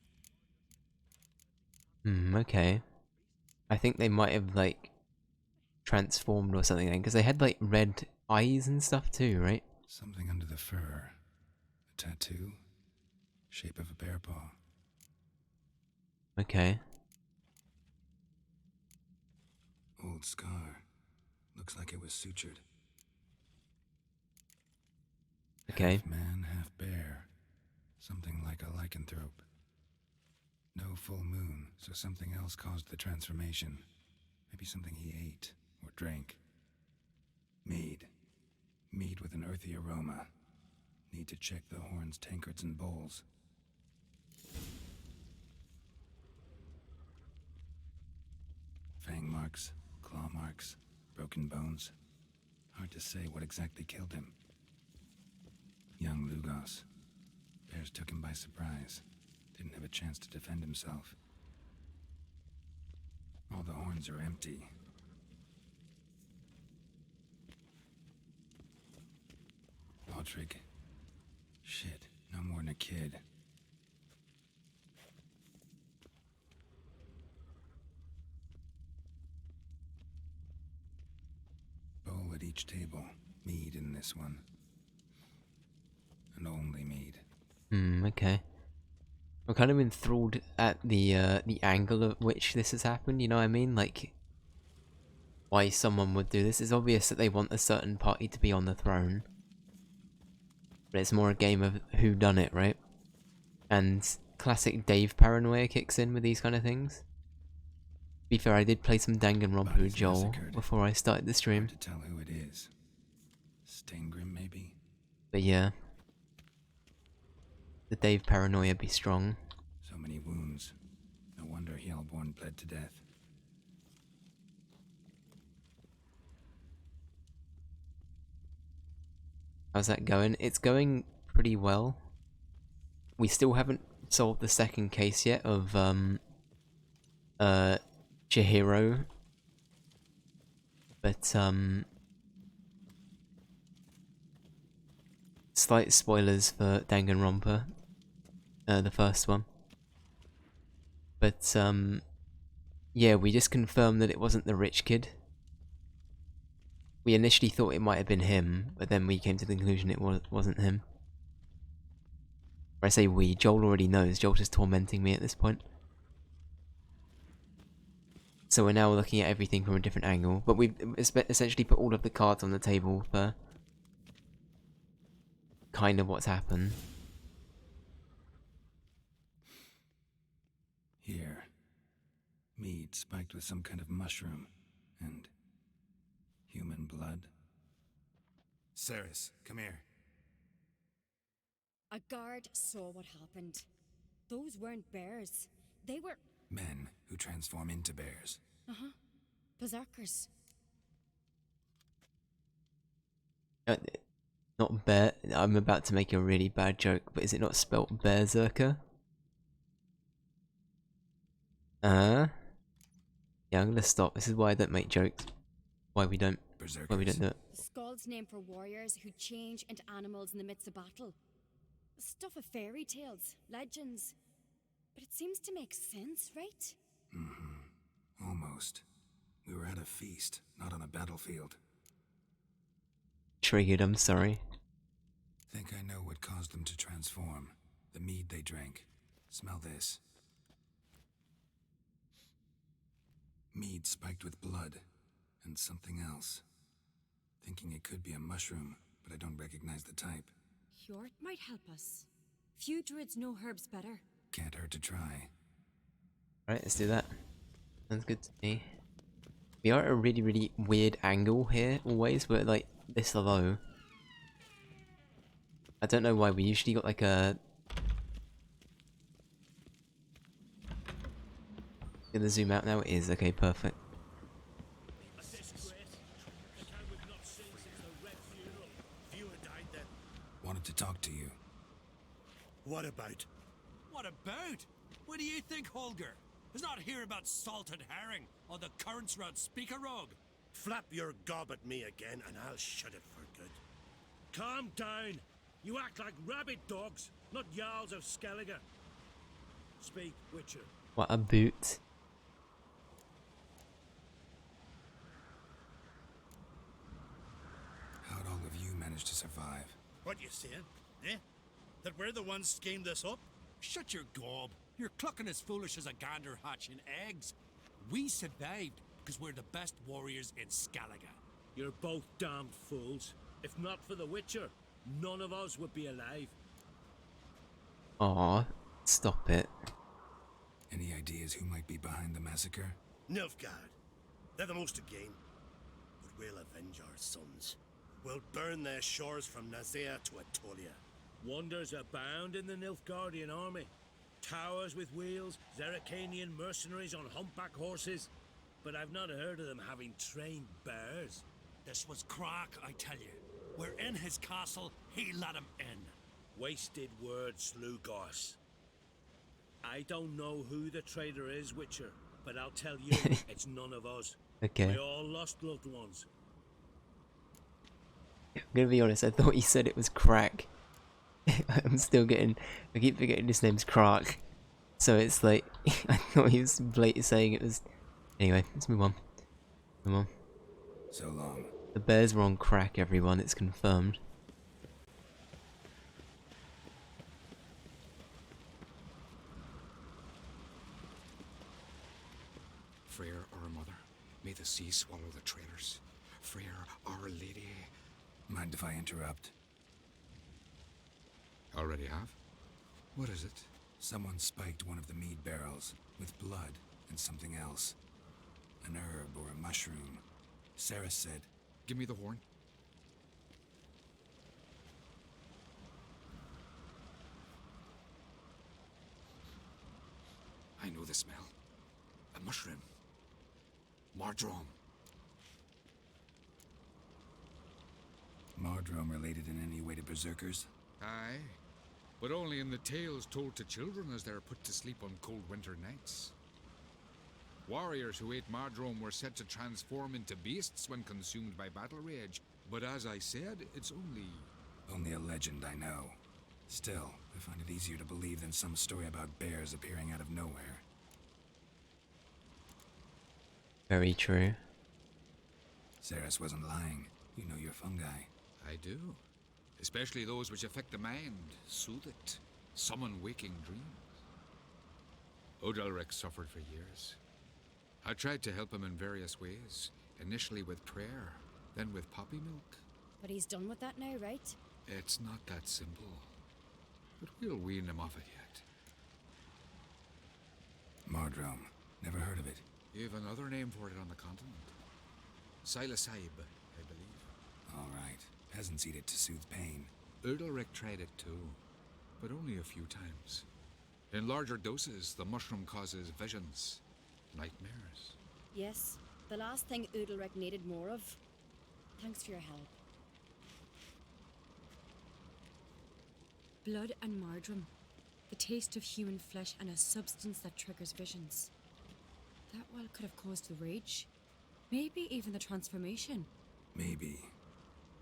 Okay. I think they might have, like, transformed or something then, because they had, like, red eyes and stuff too, right? Something under the fur. A tattoo. Shape of a bear paw. Okay. Old scar. Looks like it was sutured. Okay. Half man, half bear. Something like a lycanthrope. No full moon, so something else caused the transformation. Maybe something he ate or drank. Mead. Mead with an earthy aroma. Need to check the horns, tankards, and bowls. Fang marks, claw marks, broken bones. Hard to say what exactly killed him. Young Lugos. Bears took him by surprise. Didn't have a chance to defend himself. All the horns are empty. Ottrig. Shit, no more than a kid. Bowl at each table. Mead in this one. And only mead. Okay. I'm kind of enthralled at the angle of which this has happened, you know what I mean? Like, why someone would do this. It's obvious that they want a certain party to be on the throne. But it's more a game of who done it, right? And classic Dave paranoia kicks in with these kind of things. To be fair, I did play some Danganronpa with Joel Massacred. before I started the stream. Hard to tell who it is. Stengrim, maybe? But yeah. The Dave paranoia be strong. So many wounds. No wonder Hjalborn bled to death. How's that going? It's going pretty well. We still haven't solved the second case yet of Chihiro. But slight spoilers for Danganronpa. The first one. But yeah, we just confirmed that it wasn't the rich kid. We initially thought it might have been him, but then we came to the conclusion it wasn't him. Or I say we, Joel already knows. Joel's just tormenting me at this point. So we're now looking at everything from a different angle, but we've essentially put all of the cards on the table for kind of what's happened. Here. Mead spiked with some kind of mushroom. And human blood. Ceres, come here. A guard saw what happened. Those weren't bears. They were... Men who transform into bears. berserkers. Not bear. I'm about to make a really bad joke, but is it not spelt berserker? Yeah, I'm gonna stop. This is why I don't make jokes. Why we don't do it. The Skald's name for warriors who change into animals in the midst of battle. Stuff of fairy tales, legends. But it seems to make sense, right? Almost. We were at a feast, not on a battlefield. Triggered, I'm sorry. Think I know what caused them to transform. The mead they drank. Smell this. Mead spiked with blood. And something else. Thinking it could be a mushroom, but I don't recognize the type. Hjort might help us. Few druids know herbs better. Can't hurt to try. Alright, let's do that. Sounds good to me. We are at a really, really weird angle here, always. We're like this low. I don't know why, we usually got like a... Gonna zoom out now, it is. Okay, perfect. Wanted to talk to you. What about? What about? What do you think, Holger? Is not here about salted herring or the currents round Speakerog. Flap your gob at me again and I'll shut it for good. Calm down. You act like rabid dogs, not Jarls of Skellige. Speak, Witcher. What a boot. How'd all of you manage to survive? What you saying? Eh? That we're the ones schemed this up? Shut your gob. You're clucking as foolish as a gander hatching eggs. We survived because we're the best warriors in Skellige. You're both damned fools. If not for the Witcher, none of us would be alive. Aw, stop it. Any ideas who might be behind the massacre? Nilfgaard. They're the most to gain. But we'll avenge our sons. We'll burn their shores from Nazea to Atolia. Wonders abound in the Nilfgaardian army. Towers with wheels, Zerrikanian mercenaries on humpback horses. But I've not heard of them having trained bears. This was crack, I tell you. We're in his castle, he let him in. Wasted words, Lugos. I don't know who the traitor is, Witcher, but I'll tell you, it's none of us. Okay. We all lost loved ones. I'm gonna be honest, I thought you said it was crack. I'm still getting... I keep forgetting his name's Crack. So it's like... I thought he was blatantly saying it was... Anyway, let's move on. Move on. So long. The bears were on crack, everyone, it's confirmed. Freyr, our mother, may the sea swallow the traitors. Freyr, our lady. Mind if I interrupt? Already have? What is it? Someone spiked one of the mead barrels with blood and something else. An herb or a mushroom. Sarah said... Give me the horn. I know the smell. A mushroom. Mardrome. Mardrome related in any way to berserkers? Aye, but only in the tales told to children as they're put to sleep on cold winter nights. Warriors who ate Mardrome were said to transform into beasts when consumed by battle rage, but as I said, it's only... Only a legend, I know. Still, I find it easier to believe than some story about bears appearing out of nowhere. Very true. Ceres wasn't lying. You know your fungi. I do. Especially those which affect the mind, soothe it, summon waking dreams. Odalric suffered for years. I tried to help him in various ways, initially with prayer, then with poppy milk. But he's done with that now, right? It's not that simple, but we'll wean him off it yet. Mardrome. Never heard of it. You've another name for it on the continent. Psilocybe, I believe. All right. Peasants eat it to soothe pain. Udalric tried it too, but only a few times. In larger doses, the mushroom causes visions, nightmares. Yes, the last thing Udalric needed more of. Thanks for your help. Blood and Mardrome. The taste of human flesh and a substance that triggers visions. That well could have caused the rage. Maybe even the transformation. Maybe.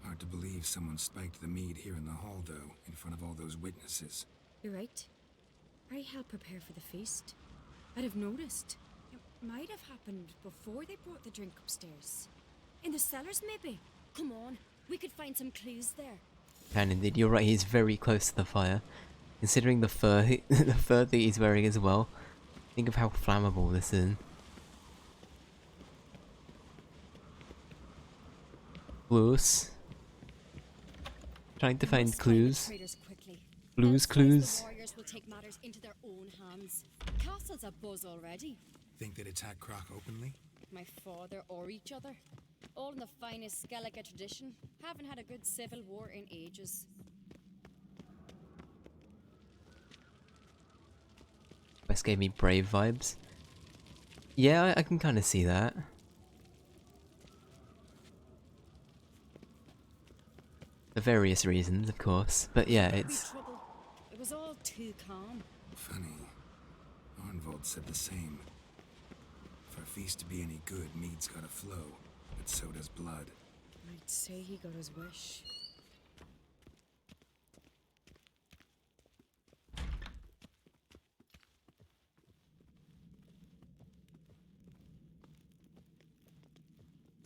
Hard to believe someone spiked the mead here in the hall, though, in front of all those witnesses. You're right. I helped prepare for the feast. I'd have noticed. It might have happened before they brought the drink upstairs. In the cellars, maybe? Come on, we could find some clues there. And indeed, you're right, he's very close to the fire. Considering the fur, the fur that he's wearing as well. Think of how flammable this is. Clues. Trying to find clues. Blues clues. The warriors will take matters into their own hands. Castle's a buzz already. Think they'd attack Croc openly? My father or each other. All in the finest Skellige tradition. Haven't had a good civil war in ages. Quest gave me brave vibes. Yeah, I can kind of see that. For various reasons, of course. But yeah, it's... It was all too calm. Funny. Arnvold said the same. For a feast to be any good, mead's gotta flow. But so does blood. I'd say he got his wish.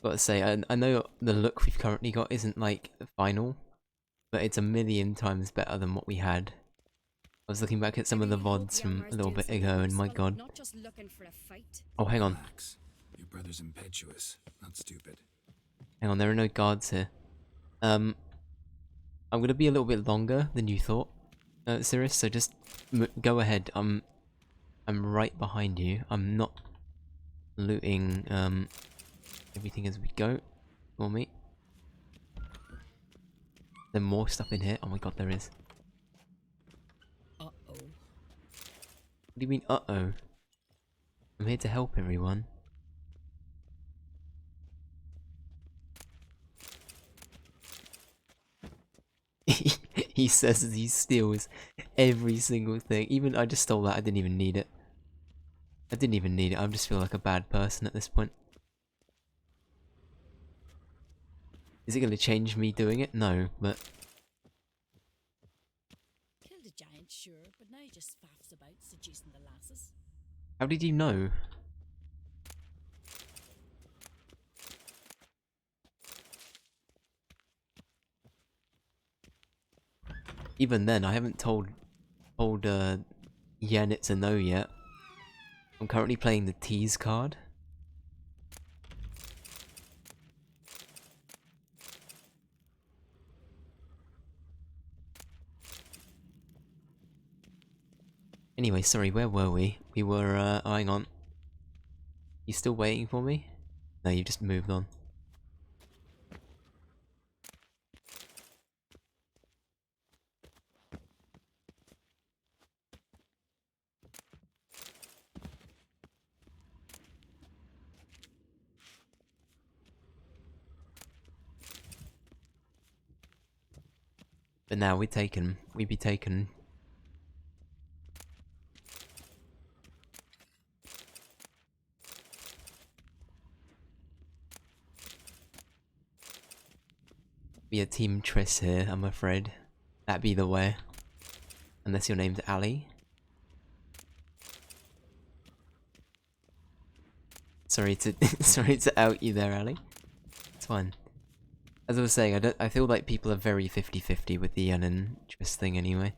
Gotta say, I know the look we've currently got isn't like final, but it's a million times better than what we had. I was looking back at some of the VODs from a little bit ago, and my god. Not just looking for a fight. Oh, hang on. Relax. Your brother's impetuous, not stupid. Hang on, there are no guards here. I'm gonna be a little bit longer than you thought, Cirrus, so just go ahead. I'm right behind you. I'm not looting, everything as we go. For me. There's more stuff in here. Oh my god, there is. Uh-oh. What do you mean, uh-oh? I'm here to help everyone. He says as he steals every single thing. Even I just stole that. I didn't even need it. I didn't even need it. I just feel like a bad person at this point. Is it going to change me doing it? No, but... Killed a giant, sure, but now he just faffs about seducing the lasses. How did you know? Even then, I haven't told Yen it's a no yet. I'm currently playing the tease card. Anyway, sorry, where were we? We were, hang on. You still waiting for me? No, you just moved on. But now we be taken. Be a team Triss here, I'm afraid. That'd be the way. Unless your name's Ali. Sorry to sorry to out you there, Ali. It's fine. As I was saying, I feel like people are very 50-50 with the Yen and Triss thing anyway.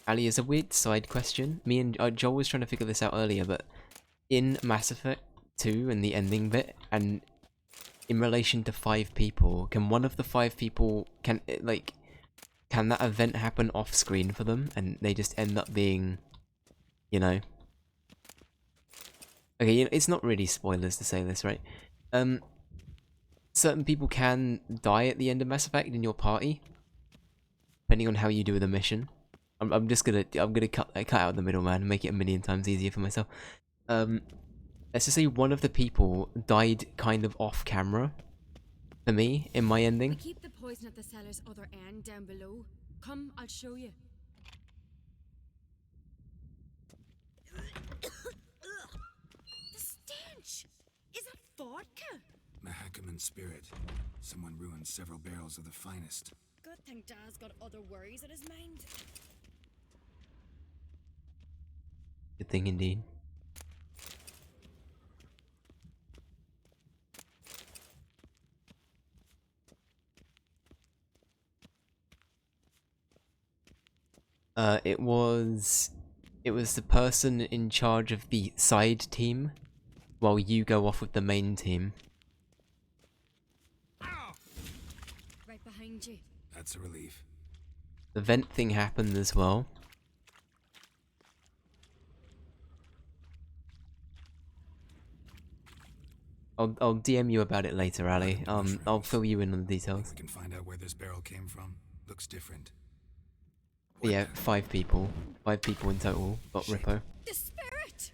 Ali, is a weird side question. Me and Joel was trying to figure this out earlier, but in Mass Effect 2 and the ending bit, and in relation to 5 people, can one of the 5 people, can that event happen off screen for them, and they just end up being, you know... Okay, you know, it's not really spoilers to say this, right? Certain people can die at the end of Mass Effect in your party, depending on how you do the mission. I'm gonna cut out the middleman and make it a million times easier for myself. Let's just say one of the people died kind of off camera for me in my We ending. keep the poison at the cellar's other end down below. Come, I'll show you. The stench! Is that vodka? Mahakaman spirit. Someone ruined several barrels of the finest. Good thing Dad's got other worries in his mind. Good thing indeed. It was the person in charge of the side team, while you go off with the main team. Right behind you. That's a relief. The vent thing happened as well. I'll DM you about it later, Ali. I'll fill you in on the details. We can find out where this barrel came from. Looks different. But yeah, 5 people. 5 people in total got Rippo. The spirit!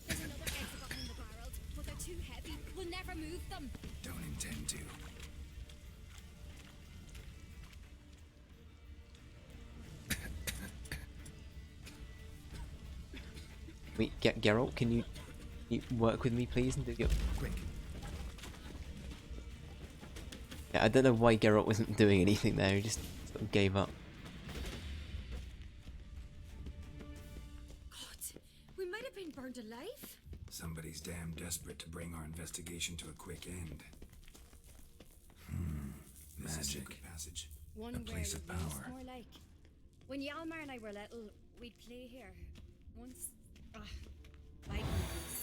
There's another exit behind the barrels, but they're too heavy. We'll never move them. Don't intend to. Wait, Geralt, can you work with me, please? And do Quick. Yeah, I don't know why Geralt wasn't doing anything there. He just sort of gave up. God, we might have been burned alive. Somebody's damn desperate to bring our investigation to a quick end. This is secret passage. One A place of rarely used, power. more like. When Yalmar and I were little, we'd play here. Once, like movies.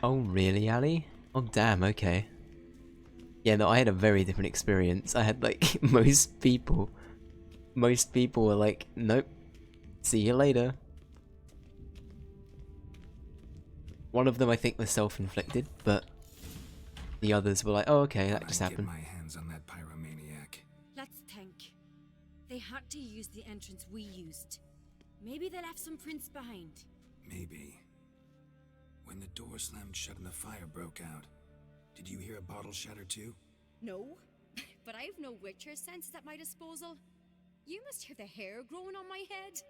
Oh, really, Ali? Oh, damn, okay. Yeah, no, I had a very different experience. I had, like, most people were like, nope, see you later. One of them, I think, was self-inflicted, but the others were like, oh, okay, that just I'd get happened. my hands on that pyromaniac. Let's think. They had to use the entrance we used. Maybe they left some prints behind. Maybe. When the door slammed shut and the fire broke out, did you hear a bottle shatter too? No, but I've no Witcher senses at my disposal. You must hear the hair growing on my head.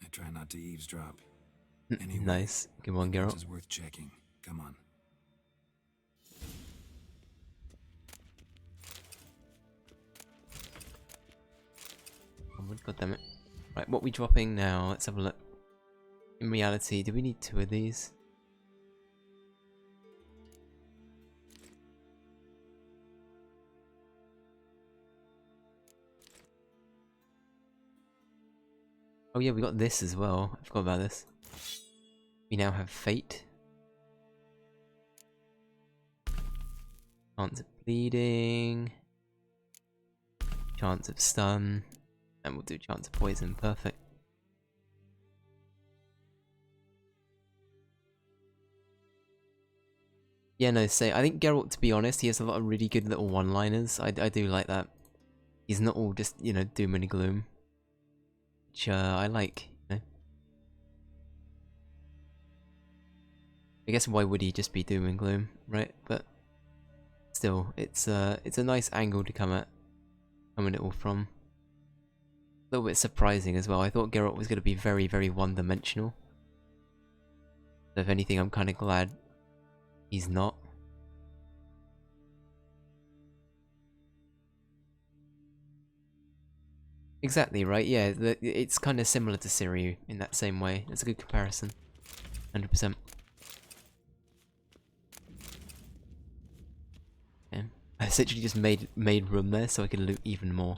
I try not to eavesdrop. Anyway, Nice. Come on, this Geralt. is worth checking. Come on. Oh, God damn it. Right, what we dropping now? Let's have a look. In reality, do we need 2 of these? Oh yeah, we got this as well. I forgot about this. We now have Fate. Chance of bleeding. Chance of stun. And we'll do chance of poison. Perfect. Yeah, no, say, I think Geralt, to be honest, he has a lot of really good little one-liners. I do like that. He's not all just, you know, doom and gloom. Which, I like, you know. I guess why would he just be doom and gloom, right? But still, it's a nice angle to come at it all from. A little bit surprising as well. I thought Geralt was going to be very, very one-dimensional. So if anything, I'm kind of glad he's not. Exactly, right? Yeah, it's kind of similar to Siriu in that same way. It's a good comparison. 100%. Yeah. I essentially just made room there so I can loot even more.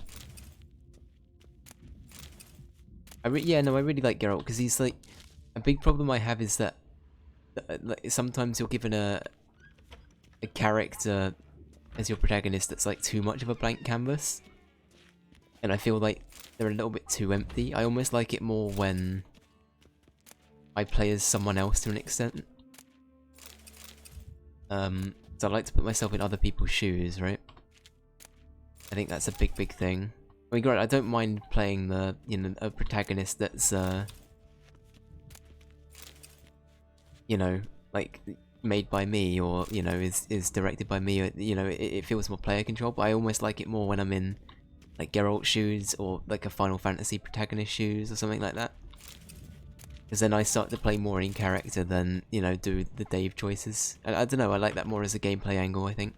Yeah, no, I really like Geralt because he's like a big problem I have is that like, sometimes you're given a character as your protagonist that's like too much of a blank canvas, and I feel like they're a little bit too empty. I almost like it more when I play as someone else to an extent. So I like to put myself in other people's shoes, right? I think that's a big thing. I mean, great, I don't mind playing the, you know, a protagonist that's, you know, like, made by me, or, you know, is directed by me, or, you know, it feels more player control, but I almost like it more when I'm in, like, Geralt shoes, or, like, a Final Fantasy protagonist shoes, or something like that. Because then I start to play more in character than, you know, do the Dave choices. I don't know, I like that more as a gameplay angle, I think.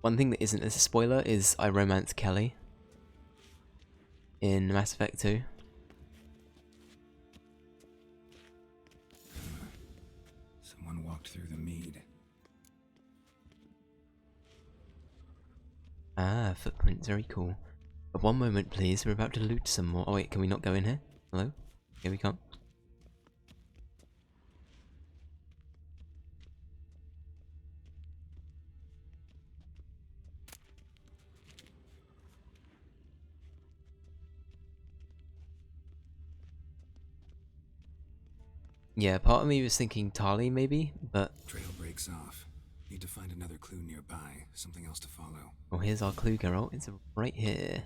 One thing that isn't a spoiler is I romance Kelly in Mass Effect 2. Someone walked through the mead. Ah, footprints, very cool. But one moment please, we're about to loot some more. Oh wait, can we not go in here? Hello? Here we come. Yeah, part of me was thinking Tali maybe, but... Trail breaks off. Need to find another clue nearby. Something else to follow. Oh, here's our clue, Geralt. It's right here.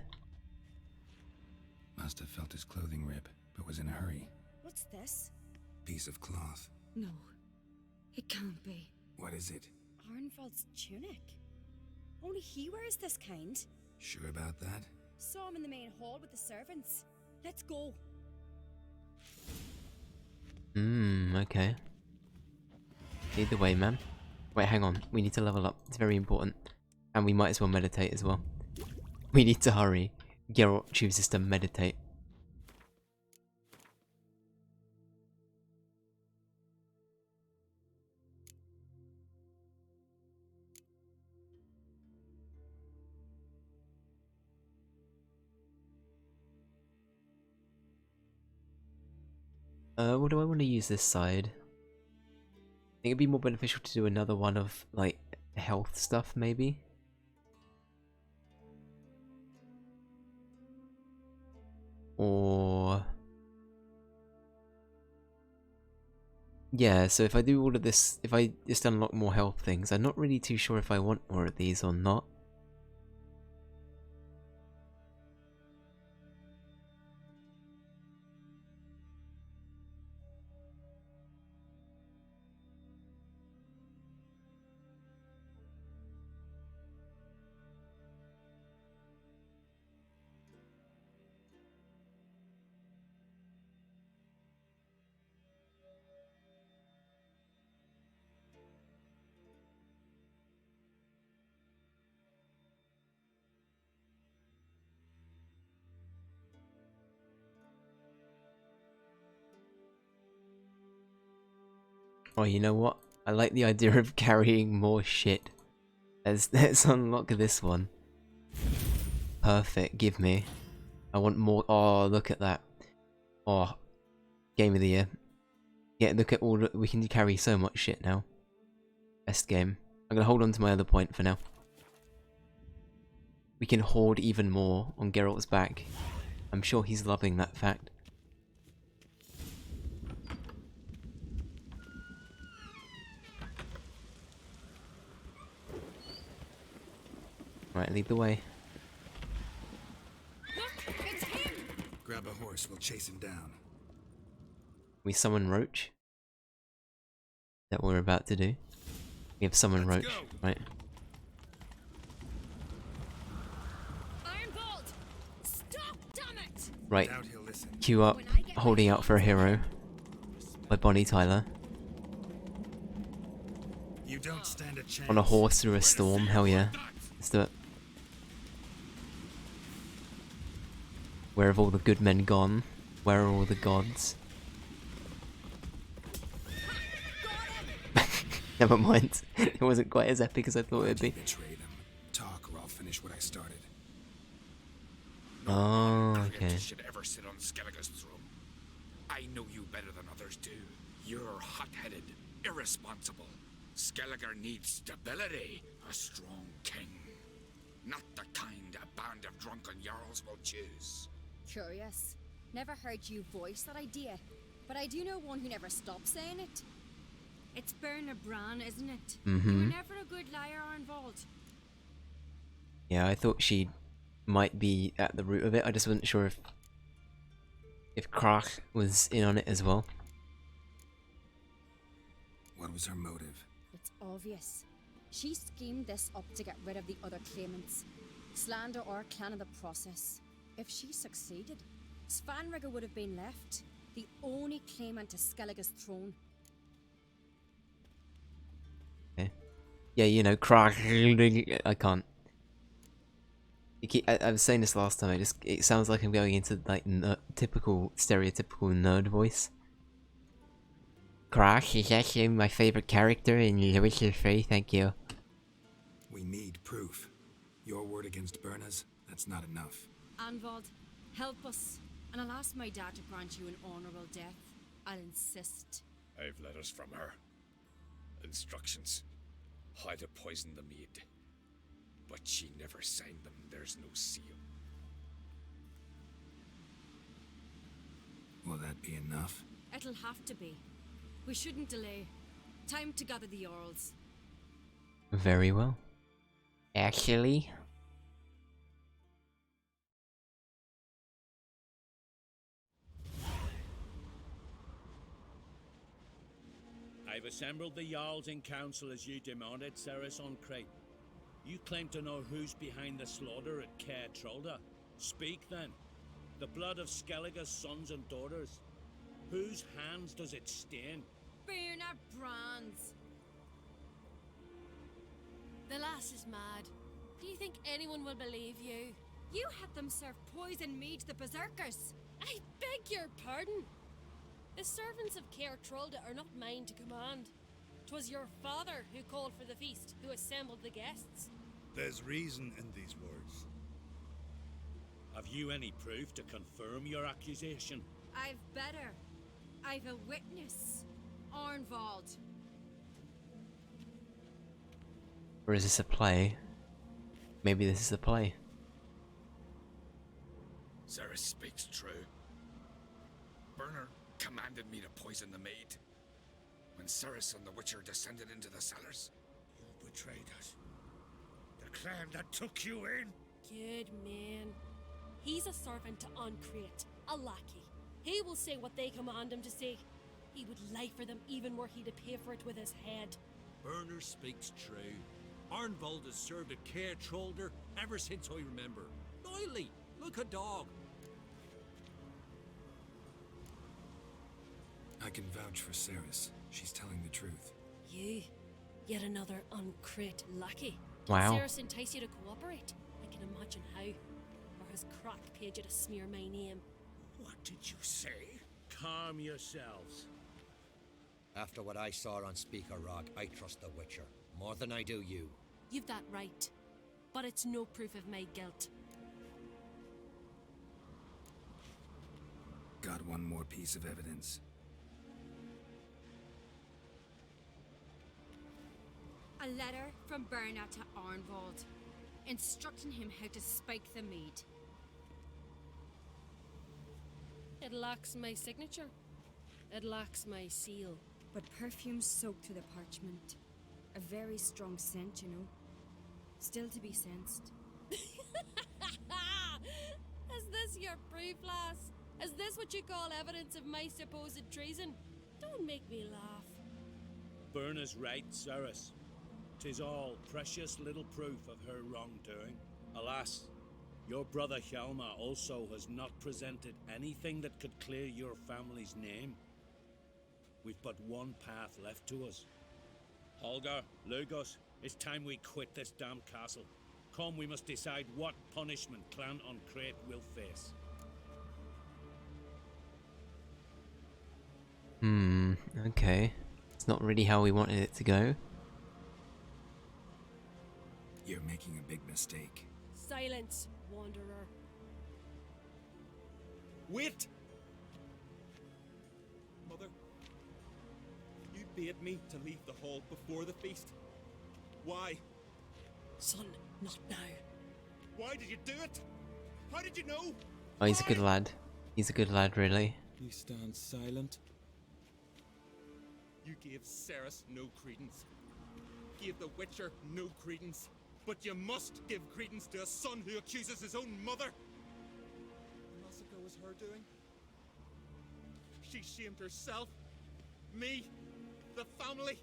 Must have felt his clothing rip, but was in a hurry. What's this? Piece of cloth. No, it can't be. What is it? Arnvald's tunic. Only he wears this kind. Sure about that? Saw him in the main hall with the servants. Let's go. Okay. Either way, man. Wait, hang on. We need to level up. It's very important. And we might as well meditate as well. We need to hurry. Geralt chooses to meditate. What do I want to use this side? I think it'd be more beneficial to do another one of, like, health stuff, maybe? Or... yeah, so if I do all of this, if I just unlock more health things, I'm not really too sure if I want more of these or not. Oh, you know what? I like the idea of carrying more shit. Let's unlock this one. Perfect, give me. I want more. Oh, look at that. Oh, game of the year. Yeah, look at all. We can carry so much shit now. Best game. I'm gonna hold on to my other point for now. We can hoard even more on Geralt's back. I'm sure he's loving that fact. Right, lead the way. Look, it's him! Grab a horse, we'll chase him down. We summon Roach. That we're about to do. We have summon Roach, right? Ironvald! Right, Doubt he'll listen. cue up Holding Out for a Hero by Bonnie Tyler. You don't stand a chance. On a horse through a storm, hell yeah. Let's do it. Where have all the good men gone? Where are all the gods? Never mind. It wasn't quite as epic as I thought it'd be. Betray them. Talk or I'll finish what I started. Oh, okay. Creatures should ever sit on Skellige's throne. I know you better than others do. You're hot-headed, irresponsible. Skellige needs stability, a strong king. Not the kind a band of drunken jarls will choose. Curious. Never heard you voice that idea, but I do know one who never stops saying it. It's Bernard Bran, isn't it? You were never a good liar or involved. Yeah, I thought she might be at the root of it. I just wasn't sure if Krach was in on it as well. What was her motive? It's obvious. She schemed this up to get rid of the other claimants. Slander our clan in the process. If she succeeded, Svanrigger would have been left, the only claimant to Skellige's throne. Okay. Yeah, you know, Krach. I can't. I was saying this last time. It sounds like I'm going into like typical, stereotypical nerd voice. Krach is actually my favorite character in The Witcher 3. Thank you. We need proof. Your word against Berna's, that's not enough. Anvald, help us, and I'll ask my dad to grant you an honourable death. I'll insist. I've letters from her. Instructions. How to poison the mead. But she never signed them. There's no seal. Will that be enough? It'll have to be. We shouldn't delay. Time to gather the Jarls. Very well. Actually, I've assembled the Jarls in council as you demanded, Ceres on Crate. You claim to know who's behind the slaughter at Caer Trolda. Speak then. The blood of Skellige's sons and daughters. Whose hands does it stain? Bernard Bran's. The lass is mad. Do you think anyone will believe you? You had them serve poison mead to the berserkers. I beg your pardon. The servants of Caer Trolda are not mine to command. 'Twas your father who called for the feast, who assembled the guests. There's reason in these words. Have you any proof to confirm your accusation? I've better. I've a witness. Arnvald. or is this a play? Maybe this is a play. Ceres speaks true. Bernard commanded me to poison the maid. When Ceres and the Witcher descended into the cellars. You betrayed us. The clan that took you in. Good man. He's a servant to Uncreate, a lackey. He will say what they command him to say. He would lie for them even were he to pay for it with his head. Bernard speaks true. Arnvald has served at Caer Trolda ever since I remember. Loyally, look a dog. I can vouch for Ceres. She's telling the truth. You? Yet another Uncreate lackey? Wow. Did Ceres entice you to cooperate? I can imagine how. Or has Crack paid you to smear my name? What did you say? Calm yourselves. After what I saw on Speaker Rock, I trust the Witcher. More than I do you. You've that right. But it's no proof of my guilt. Got one more piece of evidence. A letter from Bernard to Arnvald, instructing him how to spike the mead. It lacks my signature. It lacks my seal. But perfume soaked through the parchment. A very strong scent, you know. Still to be sensed. Is this your proof, lass? Is this what you call evidence of my supposed treason? Don't make me laugh. Bernard's right, Ceres. 'Tis all precious little proof of her wrongdoing. Alas, Your brother Hjalmar also has not presented anything that could clear your family's name. We've but one path left to us. Holger, Lugos, it's time we quit this damn castle. Come, we must decide what punishment Clan on Crate will face. Okay. It's not really how we wanted it to go. You're making a big mistake. Silence, Wanderer. Wait! Mother, you bade me to leave the hall before the feast. Why? Son, not now. Why did you do it? How did you know? Oh, he's a good Why? lad. He's a good lad, really. You stand silent. You gave Ceres no credence. Gave the Witcher no credence. But you must give credence to a son who accuses his own mother. The massacre was her doing. She shamed herself, me, the family,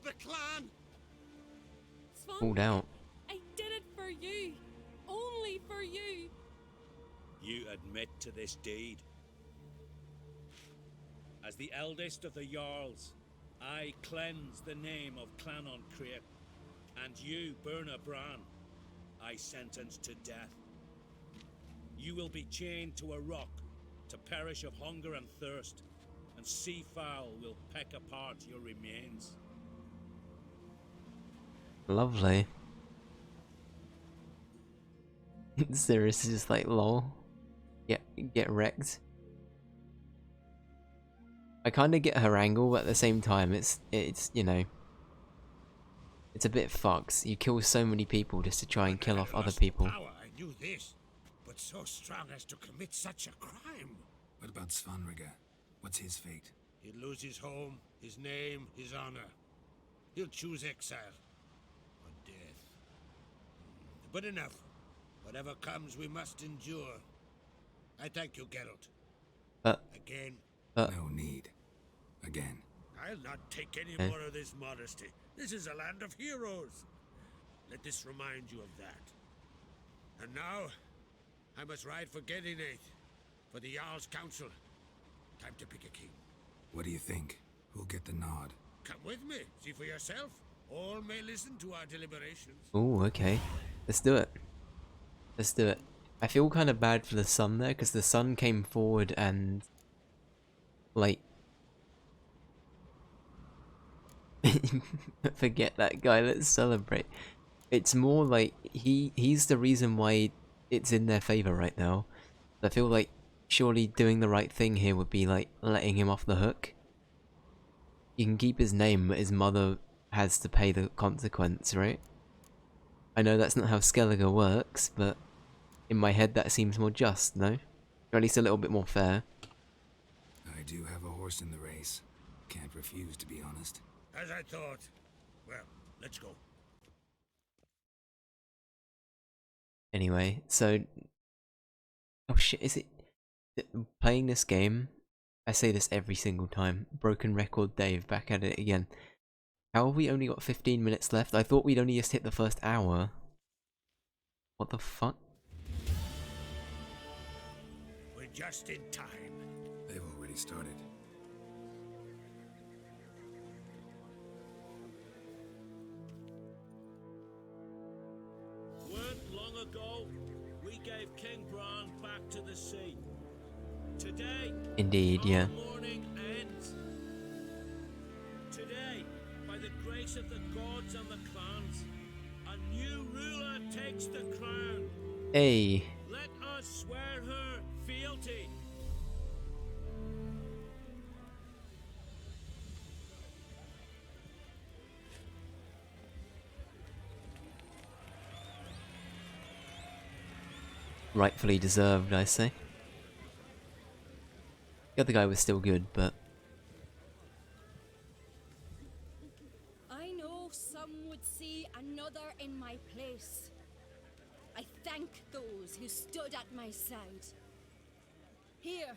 the clan. Svan, Pulled out. I did it for you. Only for you. You admit to this deed. As the eldest of the Jarls, I cleanse the name of Clan on Crate, and you, Berna Bran, I sentence to death. You will be chained to a rock to perish of hunger and thirst, and sea fowl will peck apart your remains. Lovely. Cirrus is just like, lol. Get wrecked. I kind of get her angle, but at the same time, it's you know, it's a bit fucks. You kill so many people just to try and kill off other people. Power, I knew this, but so strong as to commit such a crime. What about Svanrige? What's his fate? He'll lose his home, his name, his honor. He'll choose exile or death. But enough. Whatever comes, we must endure. I thank you, Geralt. Again. No need. Again. I'll not take any more of this modesty. This is a land of heroes. Let this remind you of that. And now, I must ride for Gedinate, for the Jarl's Council. Time to pick a king. What do you think? Who'll get the nod? Come with me, see for yourself. All may listen to our deliberations. Oh, okay. Let's do it. Let's do it. I feel kind of bad for the son there, because the son came forward and, like, forget that guy, let's celebrate. It's more like he's the reason why it's in their favor right now. I feel like surely doing the right thing here would be like letting him off the hook. You can keep his name, but his mother has to pay the consequence, right? I know that's not how Skellige works, but in my head that seems more just, no? Or at least a little bit more fair. I do have a horse in the race. Can't refuse, to be honest. As I thought. Well, let's go. Anyway, so... Oh shit, is it... Playing this game, I say this every single time. Broken record Dave, back at it again. How have we only got 15 minutes left? I thought we'd only just hit the first hour. What the fuck? We're just in time. They've already started. Weren't long ago, we gave King Bran back to the sea. Today, Indeed, yeah. our mourning ends. Today, by the grace of the gods and the clans, a new ruler takes the crown. Hey. Let us swear her fealty. Rightfully deserved, I say. The other guy was still good, but... I know some would see another in my place. I thank those who stood at my side. Here,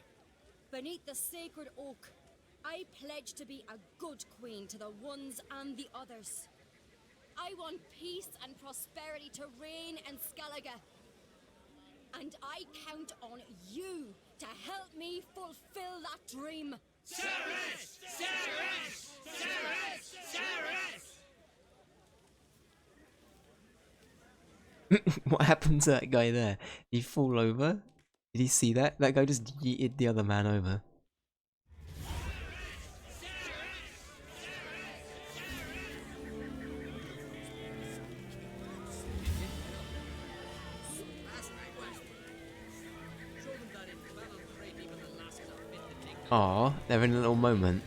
beneath the sacred oak, I pledge to be a good queen to the ones and the others. I want peace and prosperity to reign in Skellige. And I count on you to help me fulfill that dream. Ceres! Ceres! Ceres! Ceres! What happened to that guy there? Did he fall over? Did you see that? That guy just yeeted the other man over. Aw, they're in a little moment.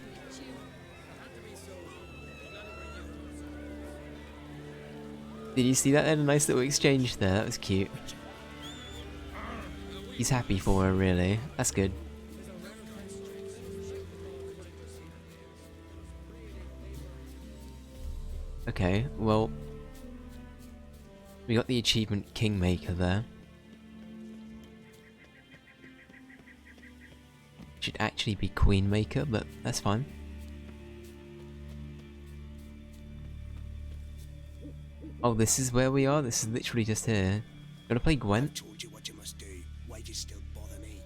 Did you see that? They had a nice little exchange there. That was cute. He's happy for her, really. That's good. Okay, well, we got the achievement Kingmaker there. Should actually be Queenmaker, but that's fine. Oh, this is where we are? This is literally just here. You wanna play Gwent? Told you what you must do. Why do you still bother me?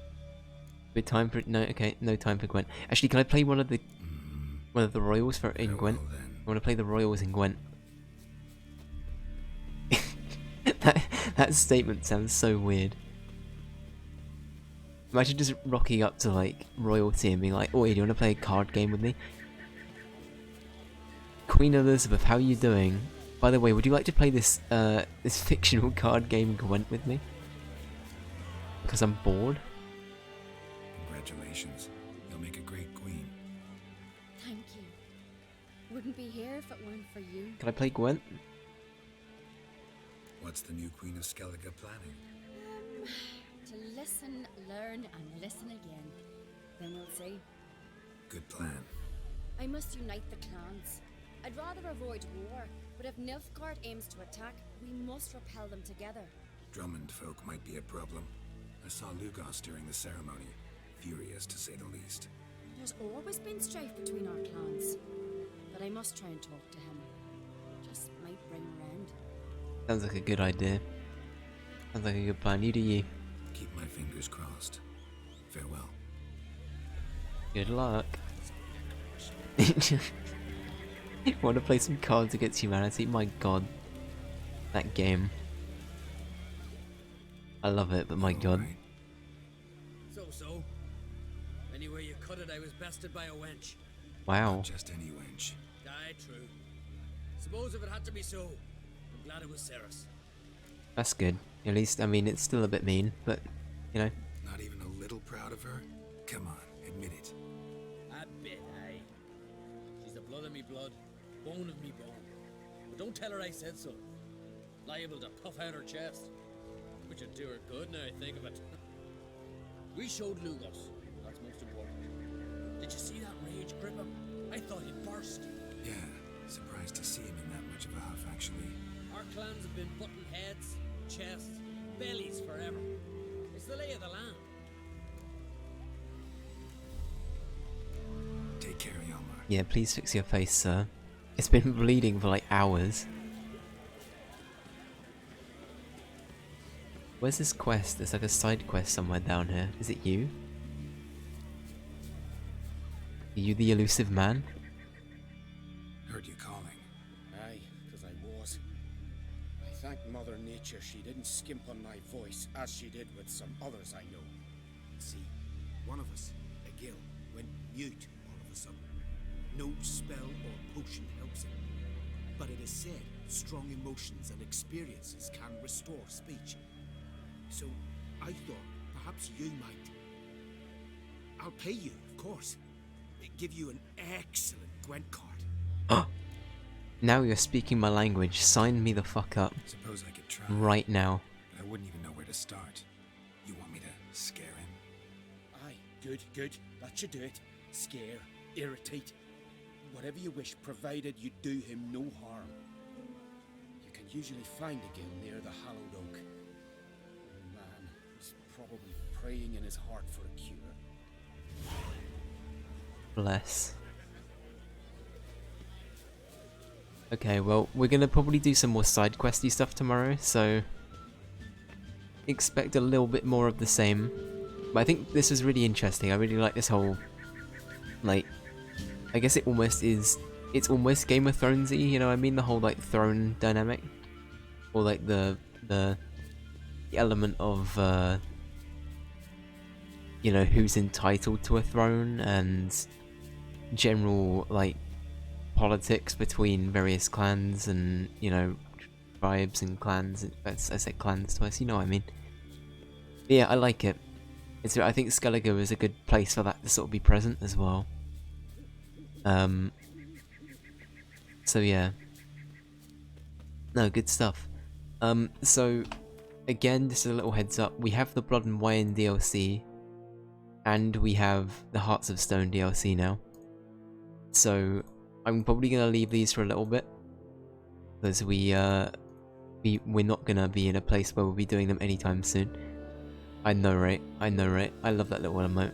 Bit time for no. Okay, no time for Gwent. Actually, can I play one of the royals for in Gwent? I want to play the royals in Gwent. that statement sounds so weird. Imagine just rocking up to like royalty and being like, "Oh, do you want to play a card game with me?" Queen Elizabeth, how are you doing? By the way, would you like to play this this fictional card game Gwent with me? Because I'm bored. Congratulations. You'll make a great queen. Thank you. Wouldn't be here if it weren't for you. Can I play Gwent? What's the new Queen of Skellige planning? To listen, learn, and listen again. Then we'll see. Good plan. I must unite the clans. I'd rather avoid war, but if Nilfgaard aims to attack, we must repel them together. Drummond folk might be a problem. I saw Lugos during the ceremony. Furious, to say the least. There's always been strife between our clans, but I must try and talk to him. Just might bring a round. Sounds like a good idea. Sounds like a good plan. You do you. Keep my fingers crossed. Farewell. Good luck. Want to play some Cards Against Humanity? My god. That game. I love it, but my god. Right. So. Anyway you cut it, I was bested by a wench. Wow. Not just any wench. Aye, true. Suppose if it had to be so, I'm glad it was Ceres. That's good. At least, I mean, it's still a bit mean, but, you know. Not even a little proud of her? Come on, admit it. A bit, aye. She's the blood of me blood, bone of me bone. But don't tell her I said so. Liable to puff out her chest. Which would do her good now I think of it. We showed Lugos. That's most important. Did you see that rage grip him? I thought he'd burst. Yeah, surprised to see him in that much of a huff, actually. Our clans have been butting heads, chests, bellies forever. It's the lay of the land. Take care, Yalmar. Yeah, please fix your face, sir. It's been bleeding for like hours. Where's this quest? There's like a side quest somewhere down here. Is it you? Are you the elusive man? Heard you calling. Aye, because I was. I thank Mother Nature she didn't skimp on my voice as she did with some others I know. See, one of us, a gill, went mute all of a sudden. No spell or potion helps him. But it is said strong emotions and experiences can restore speech. So I thought perhaps you might. I'll pay you, of course. Give you an excellent Gwent card. Now you're speaking my language. Sign me the fuck up. Suppose I could try. Right now. But I wouldn't even know where to start. You want me to scare him? Aye, good. That should do it. Scare, irritate. Whatever you wish, provided you do him no harm. You can usually find a gill near the hallowed oak. Oh man, he's probably praying in his heart for a cure. Bless. Okay, well, we're gonna probably do some more side questy stuff tomorrow, so expect a little bit more of the same. But I think this is really interesting. I really like this whole, like, I guess it almost is, it's almost Game of Thronesy, you know what I mean? The whole, like, throne dynamic. Or, like, the element of, you know, who's entitled to a throne, and general, like, politics between various clans and, you know, tribes and clans. I said clans twice, you know what I mean. But yeah, I like it. I think Skellige is a good place for that to sort of be present as well. So yeah. No, good stuff. So, again, just a little heads up, we have the Blood and Wine DLC, and we have the Hearts of Stone DLC now. So, I'm probably gonna leave these for a little bit, because we're not gonna be in a place where we'll be doing them anytime soon. I know, right? I know, right? I love that little emote.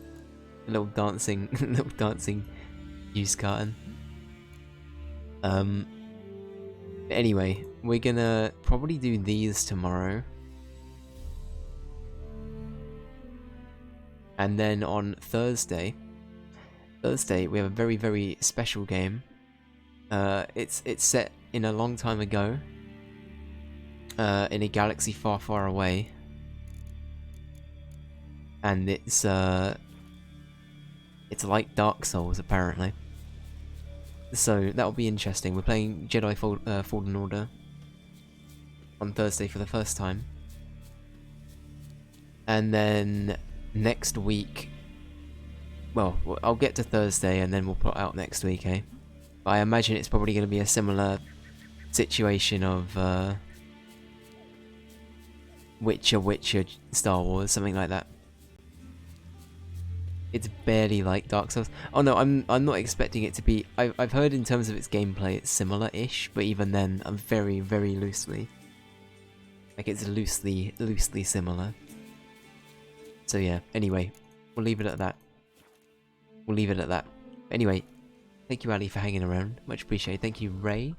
A little dancing, little dancing use carton. Anyway, we're gonna probably do these tomorrow. And then on Thursday, we have a very, very special game. It's set in a long time ago. In a galaxy far, far away. And it's like Dark Souls, apparently. So that'll be interesting. We're playing Jedi Fallen Order on Thursday for the first time. And then next week, well, I'll get to Thursday and then we'll put out next week, eh? But I imagine it's probably going to be a similar situation of Witcher, Star Wars, something like that. It's barely like Dark Souls. Oh no, I'm not expecting it to be. I've heard in terms of its gameplay, it's similar-ish, but even then, I'm very, very loosely. Like it's loosely similar. So yeah. Anyway, we'll leave it at that. Anyway, thank you, Ali, for hanging around. Much appreciated. Thank you, Ray.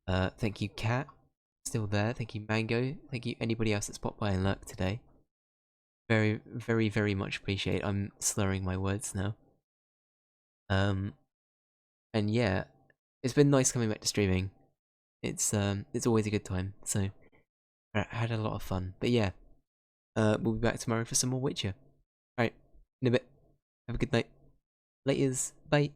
Thank you, Kat. Still there. Thank you, Mango. Thank you, anybody else that's popped by and lurked today. Very, very, very much appreciate. I'm slurring my words now. And yeah, it's been nice coming back to streaming. It's always a good time. So I had a lot of fun. But yeah, we'll be back tomorrow for some more Witcher. Alright, in a bit. Have a good night. Laters. Bye.